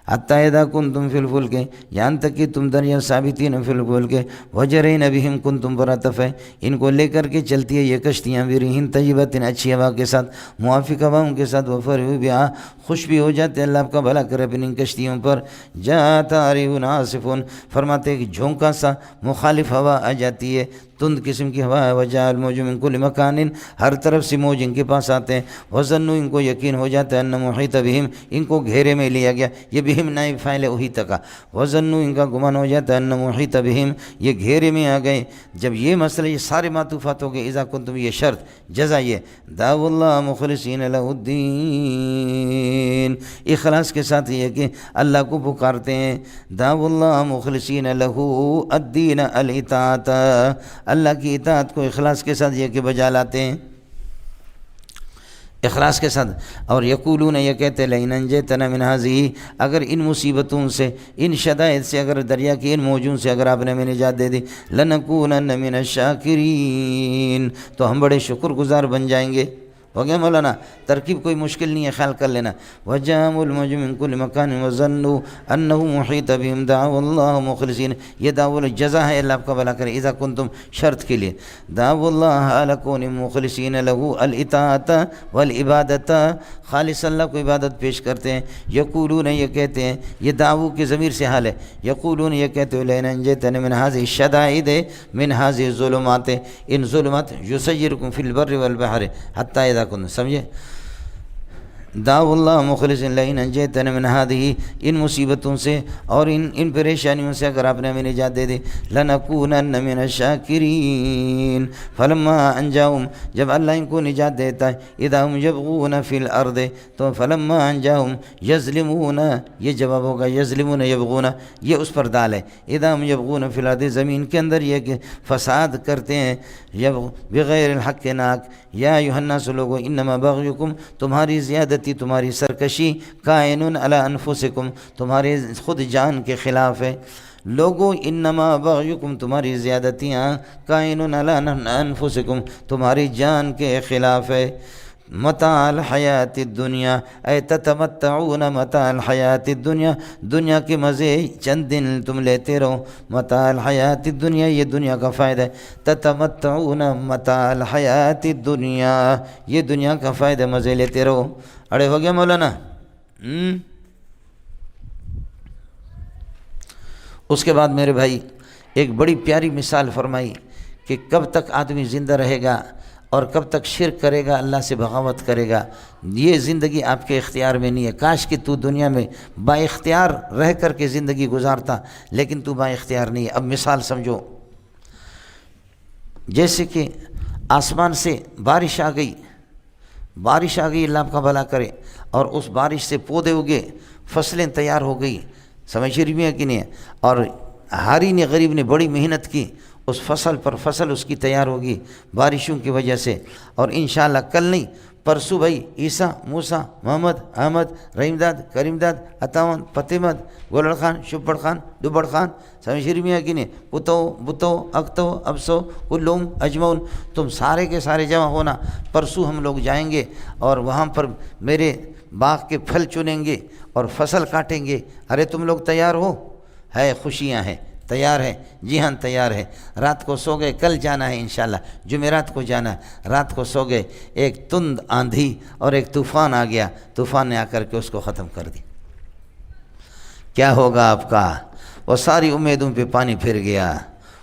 حتی اذا کنتم فی الفلک، یہاں تک کہ تم دریا ثابتین فی الفلک، وجرین بہم، کنتم پر عطف ہے، ان کو لے کر کے چلتی ہے یہ کشتیاں، برین طیبتن، اچھی ہوا کے ساتھ، موافق ہواؤں کے ساتھ، وفرحوا بہا، خوش بھی ہو جاتے اللہ آپ کا بھلا کرے اپنی کشتیوں پر، جاءت ریح عاصف، فرماتے کہ جھونکا سا مخالف ہوا آ جاتی ہے، تند قسم کی ہوا ہے، وجاء الموج من کل مکان، ہر طرف سے موج ان کے پاس آتے ہیں، وظنوا ان کو یقین ہو جاتا ہے، ان محیط بہم ان کو گھیرے میں لیا گیا، یہ بہم نائب فاعل احیط کا، وظنوا ان کا گمان ہو جاتا ہے ان محیط بہم یہ گھیرے میں آ گئے۔ جب یہ مسئلہ یہ سارے معطوفات ہو گئے، اذا کنتم یہ شرط جزا یہ دعوا اللہ مخلصین لہ الدین، اخلاص کے ساتھ یہ کہ اللہ کو پکارتے ہیں، دعوا اللہ مخلصین لہ الدین الاطاعت، اللہ کی اطاعت کو اخلاص کے ساتھ یہ کہ بجا لاتے ہیں، اخلاص کے ساتھ۔ اور یقولون یہ کہتے لئن انجیتنا من هذه، اگر ان مصیبتوں سے، ان شدائد سے، اگر دریا کی ان موجوں سے اگر آپ نے ہمیں نجات دے دی، لنکونن من الشاکرین، تو ہم بڑے شکر گزار بن جائیں گے۔ ہو گیا مولانا؟ ترکیب کوئی مشکل نہیں ہے، خیال کر لینا۔ وجاء الموج من كل مكان وظنوا انه محيط بهم دعوا الله مخلصین، یہ دعوا الجزا ہے، اللہ آپ کا بھلا کرے، اذا کنتم شرط کے لیے، دعوا اللہ علی کون مخلصین له الاطاعت والعبادت، خالص اللہ کو عبادت پیش کرتے ہیں۔ یقولون یہ کہتے ہیں، یہ دعووں کے ضمیر سے حال ہے، یقولون یہ کہتے ہیں لئن انجیتنا من هذه الشدائد من هذه الظلمات، ان ظلمات یسیرکم فی البر والبحر حتی اذا کنتم، سمجھے؟ دعوا اللہ مخلصین لئن انجیتنا من هذه، ان مصیبتوں سے اور ان پریشانیوں سے اگر آپ نے ہمیں نجات دے دی، لنکونن من الشاکرین، فلما انجاہم، جب اللہ ان کو نجات دیتا ہے، اذا ہم یبغون فی الارض، تو فلما انجاہم یظلمون، یہ جواب ہوگا یظلمون یبغون، یہ اس پر دال ہے، اذا ہم یبغون فی الارض، زمین کے اندر یہ کہ فساد کرتے ہیں، بغیر الحق ناک، یا ایھا الناس لوگو انما بغیکم، تمہاری زیادتی، تمہاری سرکشی، کائن علی انفسکم، تمہارے خود جان کے خلاف ہے، لوگو انما بغیکم، تمہاری زیادتیاں، کائن علی انفسکم، تمہاری جان کے خلاف ہے، متاع الحیات الدنیا، اے تتمتعون متاع الحیات الدنیا، دنیا کے مزے چند دن تم لیتے رہو، متاع الحیات الدنیا، یہ دنیا کا فائدہ ہے، تتمتعون متاع الحیات الدنیا، یہ دنیا کا فائدہ، مزے لیتے رہو۔ اڑے ہو گیا مولانا؟ اس کے بعد میرے بھائی ایک بڑی پیاری مثال فرمائی کہ کب تک آدمی زندہ رہے گا اور کب تک شرک کرے گا، اللہ سے بغاوت کرے گا، یہ زندگی آپ کے اختیار میں نہیں ہے۔ کاش کہ تو دنیا میں با اختیار رہ کر کے زندگی گزارتا، لیکن تو با اختیار نہیں ہے۔ اب مثال سمجھو، جیسے کہ آسمان سے بارش آ گئی، اللہ آپ کا بھلا کرے، اور اس بارش سے پودے اگے، فصلیں تیار ہو گئی، سمجھ رہی ہیں کہ نہیں ہے؟ اور ہاری نے، غریب نے بڑی محنت کی، اس فصل پر فصل اس کی تیار ہوگی بارشوں کی وجہ سے، اور انشاءاللہ کل نہیں پرسوں بھائی عیسیٰ، موسیٰ، محمد، احمد، رحیم داد، کریم داد، عطاون، فتح مد، گولڑ خان، شبڑ خان، ڈبڑ خان، سمجھ رہی ہیں کہ نہیں؟ پتو، بتو، اکتو، ابسو، کلوم، اجمعون، تم سارے کے سارے جمع ہونا، پرسوں ہم لوگ جائیں گے اور وہاں پر میرے باغ کے پھل چنیں گے اور فصل کاٹیں گے۔ ارے تم لوگ تیار ہو؟ ہے، خوشیاں ہیں، تیار ہے؟ جی ہاں تیار ہے۔ رات کو سو گئے، کل جانا ہے انشاءاللہ، جمعرات کو جانا ہے، رات کو سو گئے، ایک تند آندھی اور ایک طوفان آ گیا، طوفان نے آ کر کے اس کو ختم کر دی۔ کیا ہوگا آپ کا؟ وہ ساری امیدوں پہ پانی پھر گیا،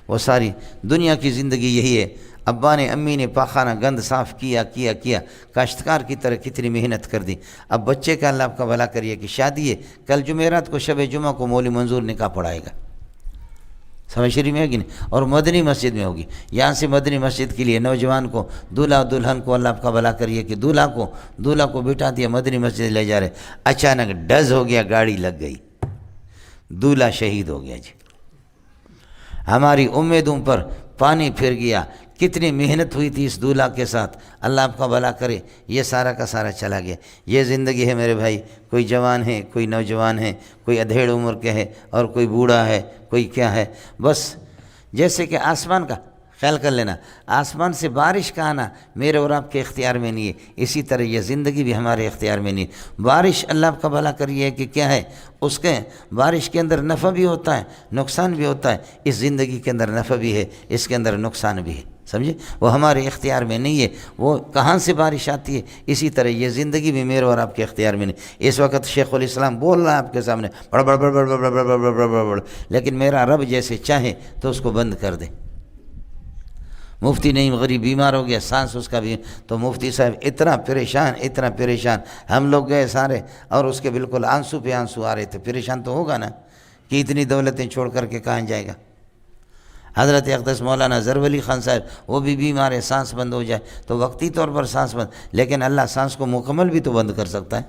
وہ ساری دنیا کی زندگی یہی ہے۔ ابا نے، امی نے پاخانہ گند صاف کیا، کاشتکار کی طرح کتنی محنت کر دی۔ اب بچے کا اللہ آپ کا بھلا کریے کہ شادی ہے، کل جمعرات کو شب جمعہ کو مولوی منظور نکاح پڑھائے گا، سمجھ رہی میں ہے کہ نہیں؟ اور مدنی مسجد میں ہوگی، یہاں سے مدنی مسجد کے لیے نوجوان کو، دولہا دلہن کو اللہ آپ کا بھلا کریے کہ دولہا کو بٹھا دیا، مدنی مسجد لے جا رہے، اچانک ڈز ہو گیا، گاڑی لگ گئی، دولہا شہید ہو گیا۔ جی ہماری امیدوں پر پانی پھر گیا، کتنی محنت ہوئی تھی اس دولہا کے ساتھ، اللہ آپ کا بھلا کرے، یہ سارا کا سارا چلا گیا۔ یہ زندگی ہے میرے بھائی، کوئی جوان ہے، کوئی نوجوان ہے، کوئی ادھیڑ عمر کے ہے اور کوئی بوڑھا ہے، کوئی کیا ہے، بس جیسے کہ آسمان کا خیال کر لینا، آسمان سے بارش کا آنا میرے اور آپ کے اختیار میں نہیں ہے، اسی طرح یہ زندگی بھی ہمارے اختیار میں نہیں ہے۔ بارش اللہ آپ کا بھلا کریے کہ کیا ہے، اس کے بارش کے اندر نفع بھی ہوتا ہے، نقصان بھی ہوتا ہے، اس زندگی کے اندر نفع بھی ہے، اس کے اندر نقصان بھی ہے، سمجھے؟ وہ ہمارے اختیار میں نہیں ہے، وہ کہاں سے بارش آتی ہے، اسی طرح یہ زندگی بھی میرے اور آپ کے اختیار میں نہیں۔ اس وقت شیخ الاسلام بول رہا ہے آپ کے سامنے بڑ بڑ بڑ بڑ بڑ بڑ بڑ بڑ، لیکن میرا رب جیسے چاہے تو اس کو بند کر دے۔ مفتی نہیں غریب بیمار ہو گیا، سانس اس کا بھی، تو مفتی صاحب اتنا پریشان، ہم لوگ گئے سارے اور اس کے بالکل آنسو پہ آنسو آ رہے تھے۔ پریشان تو ہوگا نا کہ اتنی دولتیں چھوڑ کر کے کہاں جائے گا۔ حضرت اقدس مولانا ظفر خان صاحب وہ بھی بیمار ہے، سانس بند ہو جائے تو وقتی طور پر سانس بند، لیکن اللہ سانس کو مکمل بھی تو بند کر سکتا ہے،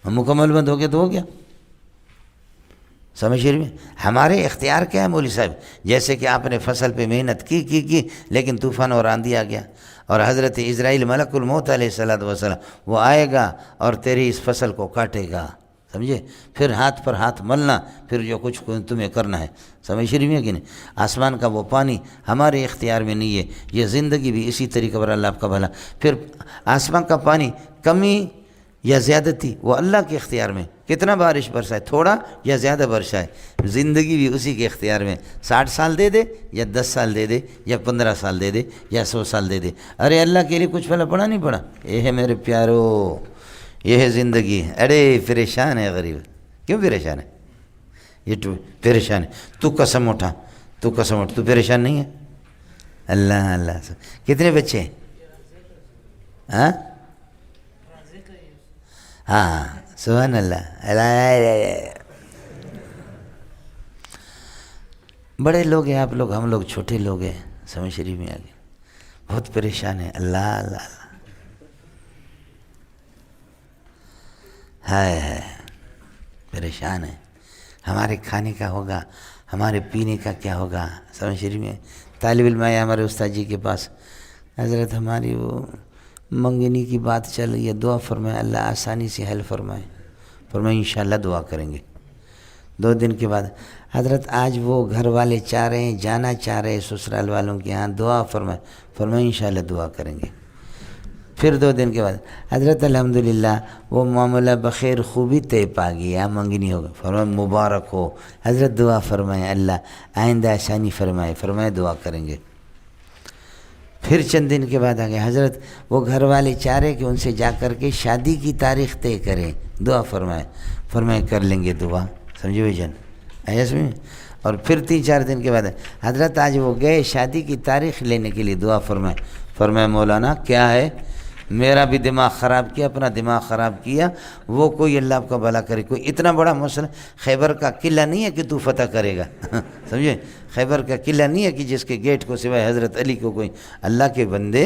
مکمل بند ہو گیا تو ہو گیا۔ سمجھ رہے ہیں؟ ہمارے اختیار کیا ہے مولوی صاحب؟ جیسے کہ آپ نے فصل پہ محنت کی لیکن طوفان اور آندھی آ گیا، اور حضرت اسرائیل ملک الموت علیہ السلام وہ آئے گا اور تیری اس فصل کو کاٹے گا، سمجھے؟ پھر ہاتھ پر ہاتھ ملنا، پھر جو کچھ تمہیں کرنا ہے۔ سمجھ رہی ہیں کہ نہیں؟ آسمان کا وہ پانی ہمارے اختیار میں نہیں ہے، یہ زندگی بھی اسی طریقے پر اللہ آپ کا بھلا۔ پھر آسمان کا پانی کمی یا زیادتی وہ اللہ کے اختیار میں، کتنا بارش برسائے، تھوڑا یا زیادہ برسائے، زندگی بھی اسی کے اختیار میں۔ 60 سال دے دے یا 10 سال دے دے یا 15 سال دے دے یا 100 سال دے دے، ارے اللہ کے لیے کچھ پہلے پڑا نہیں پڑا؟ یہ ہے میرے پیارو، یہ ہے زندگی۔ ارے پریشان ہے غریب، کیوں پریشان ہے؟ یہ تو پریشان ہے، تو قسم اٹھا، تو پریشان نہیں ہے؟ اللہ کتنے بچے ہیں؟ ہاں سبحان اللہ۔ بڑے لوگ ہیں آپ لوگ، ہم لوگ چھوٹے لوگ ہیں، سمجھ شریف میں آگے بہت پریشان ہیں۔ اللہ ہے پریشان ہے، ہمارے کھانے کا ہوگا، ہمارے پینے کا کیا ہوگا؟ سمجھ شریف میں طالب علم آیا ہمارے استاد جی کے پاس، حضرت ہماری وہ منگنی کی بات چل رہی ہے، دعا فرمائے اللہ آسانی سے حل فرمائے۔ فرمائے انشاءاللہ دعا کریں گے۔ 2 دن کے بعد حضرت آج وہ گھر والے چاہ رہے ہیں، جانا چاہ رہے ہیں سسرال والوں کے ہاں، دعا فرمائے۔ فرمائے انشاءاللہ دعا کریں گے۔ پھر 2 دن کے بعد حضرت الحمدللہ وہ معاملہ بخیر خوبی طے پا گیا، منگنی ہوگا۔ فرمائے مبارک ہو، حضرت دعا فرمائے اللہ آئندہ آسانی فرمائے۔ فرمائے دعا کریں گے۔ پھر چند دن کے بعد آ گئے حضرت وہ گھر والے چاہ رہے کہ ان سے جا کر کے شادی کی تاریخ طے کریں، دعا فرمائے۔ فرمائے کر لیں گے دعا، سمجھے بھائی جان؟ ایسا سمجھے؟ اور پھر 3-4 دن کے بعد حضرت آج وہ گئے شادی کی تاریخ لینے کے لیے، دعا فرمائے۔ فرمائے مولانا کیا ہے، میرا بھی دماغ خراب کیا، اپنا دماغ خراب کیا، وہ کوئی اللہ آپ کا بھلا کرے، کوئی اتنا بڑا مسئلہ خیبر کا قلعہ نہیں ہے کہ تو فتح کرے گا، سمجھے؟ خیبر کا قلعہ نہیں ہے کہ جس کے گیٹ کو سوائے حضرت علی کو کوئی، اللہ کے بندے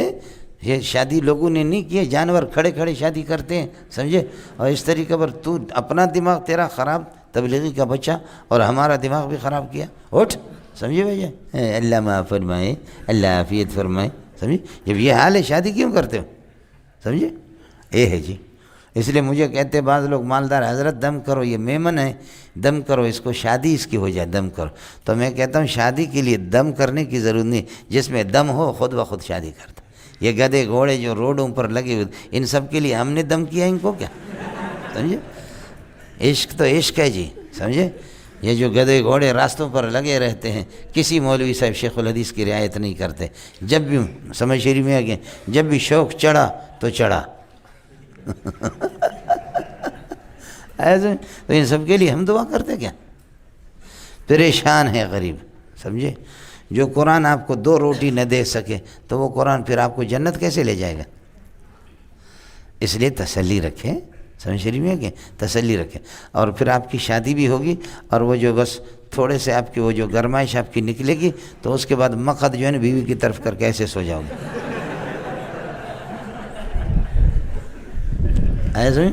یہ شادی لوگوں نے نہیں کی، جانور کھڑے کھڑے شادی کرتے ہیں، سمجھے؟ اور اس طریقے پر تو اپنا دماغ تیرا خراب، تبلیغی کا بچہ، اور ہمارا دماغ بھی خراب کیا، اٹھ، سمجھے بھائی؟ اللہ معاف فرمائے، اللہ عافیت فرمائے، سمجھے؟ جب یہ حال ہے شادی کیوں کرتے ہو؟ سمجھے؟ یہ ہے جی۔ اس لیے مجھے کہتے بعض لوگ مالدار، حضرت دم کرو، یہ میمن ہے، دم کرو اس کو، شادی اس کی ہو جائے، دم کرو۔ تو میں کہتا ہوں شادی کے لیے دم کرنے کی ضرورت نہیں، جس میں دم ہو خود بخود شادی کرتا۔ یہ گدھے گھوڑے جو روڈوں پر لگے ہوئے، ان سب کے لیے ہم نے دم کیا، ان کو کیا؟ سمجھے؟ عشق تو عشق ہے جی، سمجھے؟ یہ جو گدھے گھوڑے راستوں پر لگے رہتے ہیں، کسی مولوی صاحب شیخ الحدیث کی رعایت نہیں کرتے، جب بھی سمجھ شریف میں آگے جب بھی شوق چڑھا تو چڑھا، ایسے تو ان سب کے لیے ہم دعا کرتے کیا؟ پریشان ہے غریب، سمجھے؟ جو قرآن آپ کو 2 روٹی نہ دے سکے تو وہ قرآن پھر آپ کو جنت کیسے لے جائے گا؟ اس لیے تسلی رکھیں، سمجھ شریف میں کہ تسلی رکھیں، اور پھر آپ کی شادی بھی ہوگی، اور وہ جو بس تھوڑے سے آپ کی وہ جو گرمائش آپ کی نکلے گی تو اس کے بعد مقد جو ہے نا بیوی کی طرف کر کے ایسے سو جاؤ گے، ایسے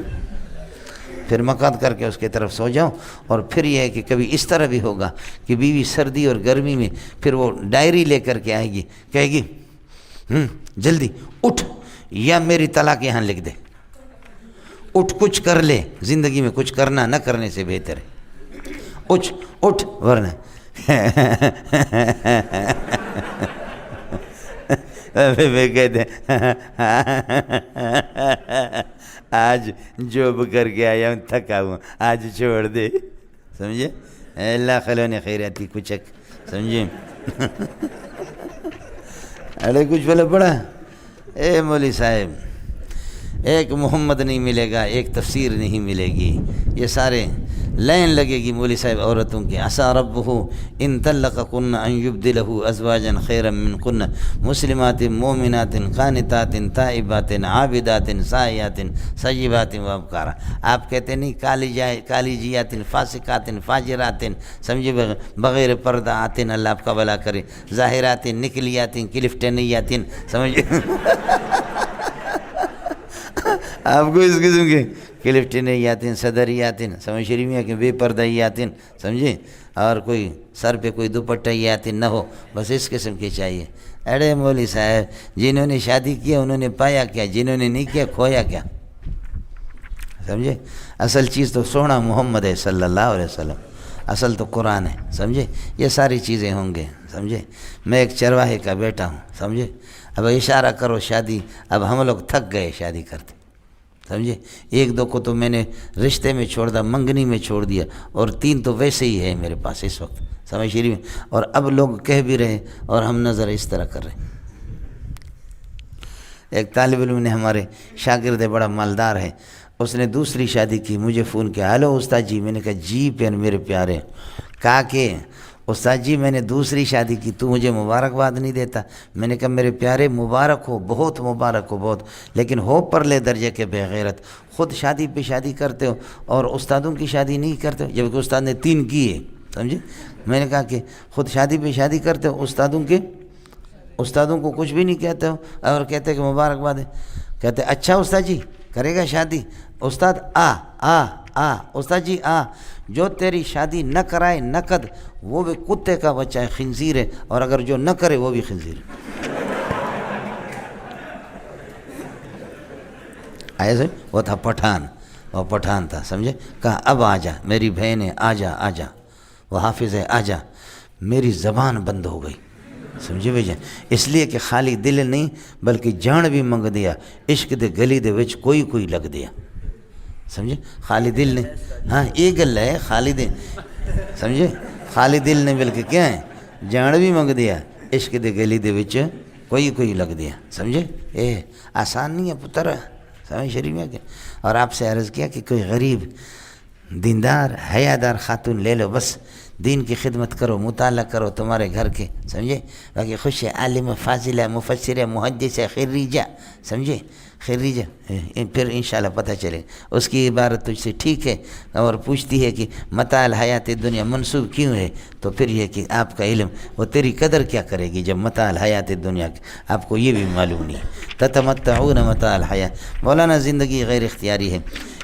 پھر مقد کر کے اس کی طرف سو جاؤ۔ اور پھر یہ ہے کہ کبھی اس طرح بھی ہوگا کہ بیوی سردی اور گرمی میں پھر وہ ڈائری لے کر کے آئے گی، کہے گی جلدی اٹھ یا میری طلاق یہاں لکھ دے، اٹھ کچھ کر لے، زندگی میں کچھ کرنا نہ کرنے سے بہتر ہے، اٹھ ورنہ میں کہتے آج جوب کر کے آیا ہوں، تھکا ہوں، آج چھوڑ دے، سمجھے؟ اللہ خلون خیراتی کچک، سمجھے؟ ارے کچھ بھلا پڑا، اے مولوی صاحب ایک محمد نہیں ملے گا، ایک تفسیر نہیں ملے گی، یہ سارے لائن لگے گی مولوی صاحب عورتوں کی، عسى ربہ ان طلقکن ان یبدلہ ازواجا خیرا منکن مسلمات مومنات قانتات تائبات عابدات سائحات سیبات وابکارا۔ آپ کہتے نہیں کالی جیات فاسقات فاجرات، سمجھے، بغیر پردہ آتن، اللہ آپ کا بھلا کرے، ظاہرات نکلیات کلفٹنیات، سمجھے آپ کو اس قسم کے کلفٹنیات صدریات، سمجھ شریمیہ کے بے پردیات، سمجھے، اور کوئی سر پہ کوئی دوپٹیات نہ ہو، بس اس قسم کے چاہیے۔ اڑے مولوی صاحب جنہوں نے شادی کیا انہوں نے پایا کیا، جنہوں نے نہیں کیا کھویا کیا، سمجھے۔ اصل چیز تو سونا محمد ہے صلی اللہ علیہ وسلم، اصل تو قرآن ہے، سمجھے۔ یہ ساری چیزیں ہوں گے، سمجھے۔ میں ایک چرواہے کا بیٹا ہوں، سمجھے۔ اب اشارہ کرو شادی، اب ہم لوگ تھک گئے شادی کرتے، سمجھے۔ ایک دو کو تو میں نے رشتے میں چھوڑ دیا، منگنی میں چھوڑ دیا، اور 3 تو ویسے ہی ہے میرے پاس اس وقت، سمجھ شریف۔ اور اب لوگ کہہ بھی رہے اور ہم نظر اس طرح کر رہے ہیں۔ ایک طالب علم نے، ہمارے شاگرد ہے، بڑا مالدار ہے، اس نے دوسری شادی کی، مجھے فون کیا، ہلو استاد جی، میں نے کہا جی پین میرے پیارے، کہا کہ استاد جی میں نے دوسری شادی کی، تو مجھے مبارکباد نہیں دیتا۔ میں نے کہا میرے پیارے مبارک ہو، بہت مبارک ہو، بہت، لیکن ہو پرلے درجے کے بے غیرت، خود شادی پہ شادی کرتے ہو اور استادوں کی شادی نہیں کرتے ہو، جبکہ استاد نے 3 کی ہے، سمجھے۔ میں نے کہا کہ خود شادی پہ شادی کرتے ہو، استادوں کو کچھ بھی نہیں کہتے ہو، اور کہتے کہ مبارکباد ہے۔ کہتے اچھا استاد جی کرے گا شادی؟ استاد استاد جی جو تیری شادی نہ کرائے نقد، وہ بھی کتے کا بچہ ہے، خنزیر ہے، اور اگر جو نہ کرے وہ بھی خنزیر ہے۔ ایسے وہ تھا پٹھان، وہ پٹھان تھا، سمجھے۔ کہا اب آ جا میری بہن ہے، آ جا، وہ حافظ ہے، آ جا۔ میری زبان بند ہو گئی، سمجھے بھائی جان، اس لیے کہ خالی دل نہیں بلکہ جان بھی منگ دیا، عشق دے گلی دے وچ کوئی لگ دیا، سمجھے۔ خالی دل نے، ہاں یہ گل ہے، خالی دل، سمجھے، خالی دل نے بلکہ کیا ہے، جان بھی منگ دیا، عشق دے گلی دے وچ کوئی لگ دیا، سمجھے۔ آسان نہیں ہے پتر، سمجھ شریف میں کہ۔ اور آپ سے عرض کیا کہ کوئی غریب دیندار حیادار خاتون لے لو، بس دین کی خدمت کرو، مطالعہ کرو تمہارے گھر کے، سمجھے۔ باقی خوش ہے، عالم فاضل ہے، مفسر ہے، محدث ہے، خریجہ، سمجھے، خریجہ، پھر انشاءاللہ پتہ چلے اس کی عبارت تجھ سے ٹھیک ہے، اور پوچھتی ہے کہ متاع الحیات دنیا منسوب کیوں ہے، تو پھر یہ کہ آپ کا علم وہ تیری قدر کیا کرے گی جب متاع الحیات دنیا آپ کو یہ بھی معلوم نہیں ہے۔ تتمتعون متاع الحیات، مولانا زندگی غیر اختیاری ہے۔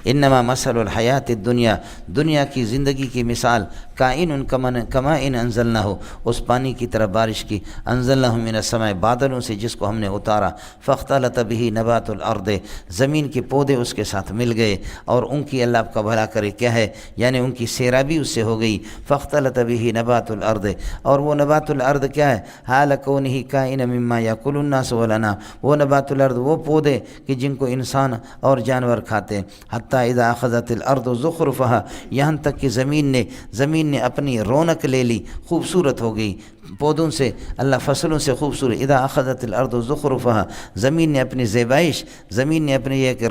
انما مثل الحیات الدنیا، دنیا کی زندگی کی مثال کائن کما ان انزلنا ہو، اس پانی کی طرح بارش کی، انزلنا من السماء، بادلوں سے جس کو ہم نے اتارا، فاختلط به نبات الارض، زمین کے پودے اس کے ساتھ مل گئے، اور ان کی اللہ آپ کا بھلا کرے کیا ہے، یعنی ان کی سیرابی اس سے ہو گئی، فاختلط به نبات الارض، اور وہ نبات الارض کیا ہے، حال کونہ کائن مما یاکل الناس والانعام، وہ نبات الارض وہ پودے کہ جن کو انسان اور جانور کھاتے ہیں، حتیٰ اذا اخذت الارض زخرفها، یہاں تک کہ زمین نے اپنی رونق لے لی، خوبصورت ہو گئی، پودوں سے اللہ فصلوں سے خوبصورت، اذا اخذت الارض زخرفها، زمین نے اپنی زیبائش، زمین نے اپنی یہ کہ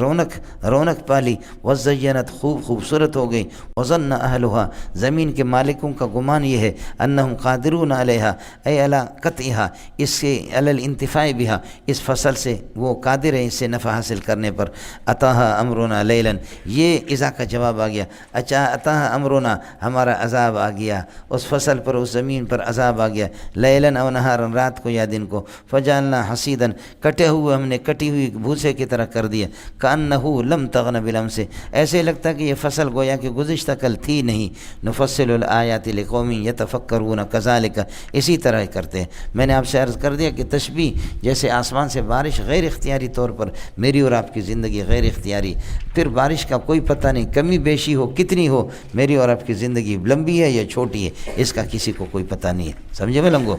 رونق پالی، وزینت خوبصورت ہو گئی، وظن اہلها، زمین کے مالکوں کا گمان یہ ہے، انہم قادرون علیہا، اے علی قطعها، اس سے علی الانتفاع بها، اس فصل سے وہ قادر ہیں اس سے نفع حاصل کرنے پر، اتاها امرنا لیلا، یہ اذا کا جواب آ گیا، اچھا اتاها امرنا، ہمارا عذاب آ گیا اس فصل پر، اس زمین پر عذاب آ گیا، لیلاً او نہاراً، رات کو یا دن کو، فجعلنا حصیداً، کٹے ہوئے ہم نے کٹی ہوئی بھوسے کی طرح کر دیا، کأنہ لم تغن بالامس، ایسے لگتا کہ یہ فصل گویا کہ گزشتہ کل تھی نہیں، نفصل الآیات لقوم یتفکرون کذالک، اسی طرح کرتے ہیں۔ میں نے آپ سے عرض کر دیا کہ تشبیہ جیسے آسمان سے بارش غیر اختیاری طور پر، میری اور آپ کی زندگی غیر اختیاری، پھر بارش کا کوئی پتہ نہیں، کمی بیشی ہو کتنی ہو، میری اور آپ کی زندگی لمبی ہے یا چھوٹی ہے، اس کا کسی کو کوئی پتہ نہیں ہے، سمجھے میں لنگو۔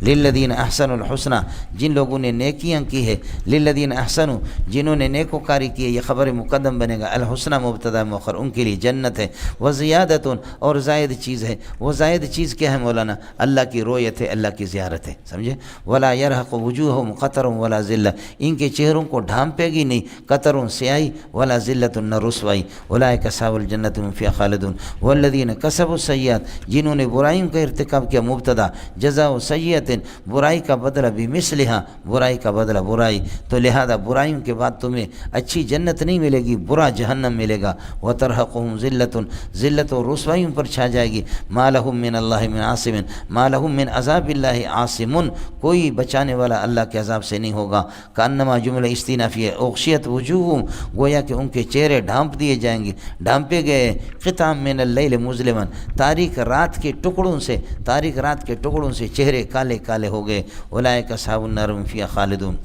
للذین احسنوا الحسنى، جن لوگوں نے نیکیاں کی ہے، للذین احسنوا، جنہوں نے نیکوکاری کی ہے، یہ خبر مقدم بنے گا، الحسنى مبتدا مؤخر، ان کے لیے جنت ہے، وزیادۃ، اور زائد چیز ہے، وہ زائد چیز کیا ہے مولانا؟ اللہ کی رویت ہے، اللہ کی زیارت ہے، سمجھے؟ ولا يرهق وجوههم قتر ولا ذلہ، ان کے چہروں کو ڈھانپے گی نہیں قطر سیاہی، ولا ذلت نہ رسوائی، اولئک اصحاب الجنۃ هم فیہا خالدون، والذین کسبوا السیئات، جنہوں نے برائیوں کا ارتکاب کیا، مبتدا، جزاء سیئۃ، برائی کا بدلہ بمثلھا، برائی کا بدلہ برائی، تو لہذا برائیوں کے بعد تمہیں اچھی جنت نہیں ملے گی، برا جہنم ملے گا، وترہقہم ذلۃ، ذلت و رسوائیوں پر چھا جائے گی، ما لہم من اللہ من عاصم، ما لہم من عذاب اللہ عاصم، کوئی بچانے والا اللہ کے عذاب سے نہیں ہوگا، کانما جملہ استینافی ہے، اغشیت وجوہہم، گویا کہ ان کے چہرے ڈھانپ دیے جائیں گے، ڈھانپے گئے، قطعا من اللیل مظلما، تاریک رات کے ٹکڑوں سے، تاریک رات کے ٹکڑوں سے چہرے کالے کالے ہو گئے، اولئک اصحاب النار هم فیہا خالدون،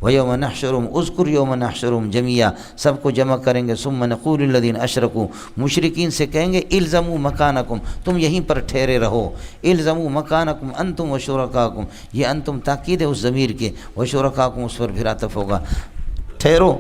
وَيَوْمَ نَحْشُرُهُمْ، اذکر یوم نحشرهم جميعا، سب کو جمع کریں گے، ثم نقول الذین اشرکوا، مشرکین سے کہیں گے الزموا مکانکم، تم یہیں پر ٹھہرے رہو، الزموا مکانکم انتم وشرکاکم، یہ انتم تاکید ہے اس ضمیر کے، وشرکاکم اس پر پھر عطف ہوگا، ٹھہرو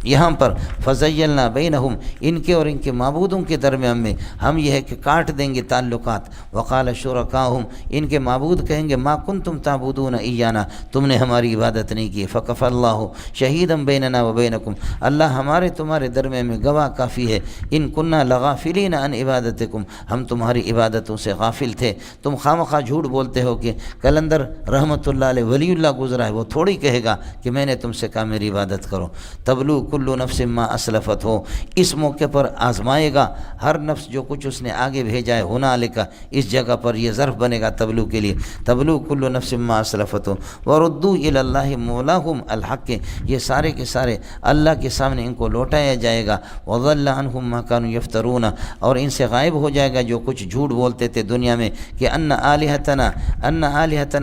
یہاں پر، فزیلنا بینہم، ان کے اور ان کے معبودوں کے درمیان میں ہم یہ ہے کہ کاٹ دیں گے تعلقات، وقال شرکاہم، ان کے معبود کہیں گے ما کنتم تعبدون ایانا، تم نے ہماری عبادت نہیں کی، فکفی اللہ شہیدا بیننا وبینکم، اللہ ہمارے تمہارے درمیان میں گواہ کافی ہے، ان کننا لغافلین عن عبادتکم، ہم تمہاری عبادتوں سے غافل تھے، تم خامخواہ جھوٹ بولتے ہو کہ کلندر رحمۃ اللہ علیہ ولی اللہ گزرا ہے، وہ تھوڑی کہے گا کہ میں نے تم سے کہا میری عبادت کرو، تبلو کل نفس ما اسلفت ہو، اس موقع پر آزمائے گا ہر نفس جو کچھ اس نے آگے بھیجا ہے، ہنالک، اس جگہ پر یہ ظرف بنے گا تبلو کے لیے، تبلو کل نفس ما اسلفت ہو، وردوا الی اللہ مولاہم الحق، یہ سارے کے سارے اللہ کے سامنے ان کو لوٹایا جائے گا، وضل عنہم ما کانوا یفترون، اور ان سے غائب ہو جائے گا جو کچھ جھوٹ بولتے تھے دنیا میں کہ ان آلہتنا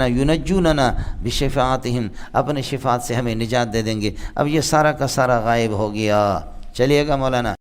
ینجوننا بشفاعتہم، اپنے شفاعت سے ہمیں نجات دے دیں گے، اب یہ سارا کا سارا غائب ہو گیا، چلیے گا مولانا۔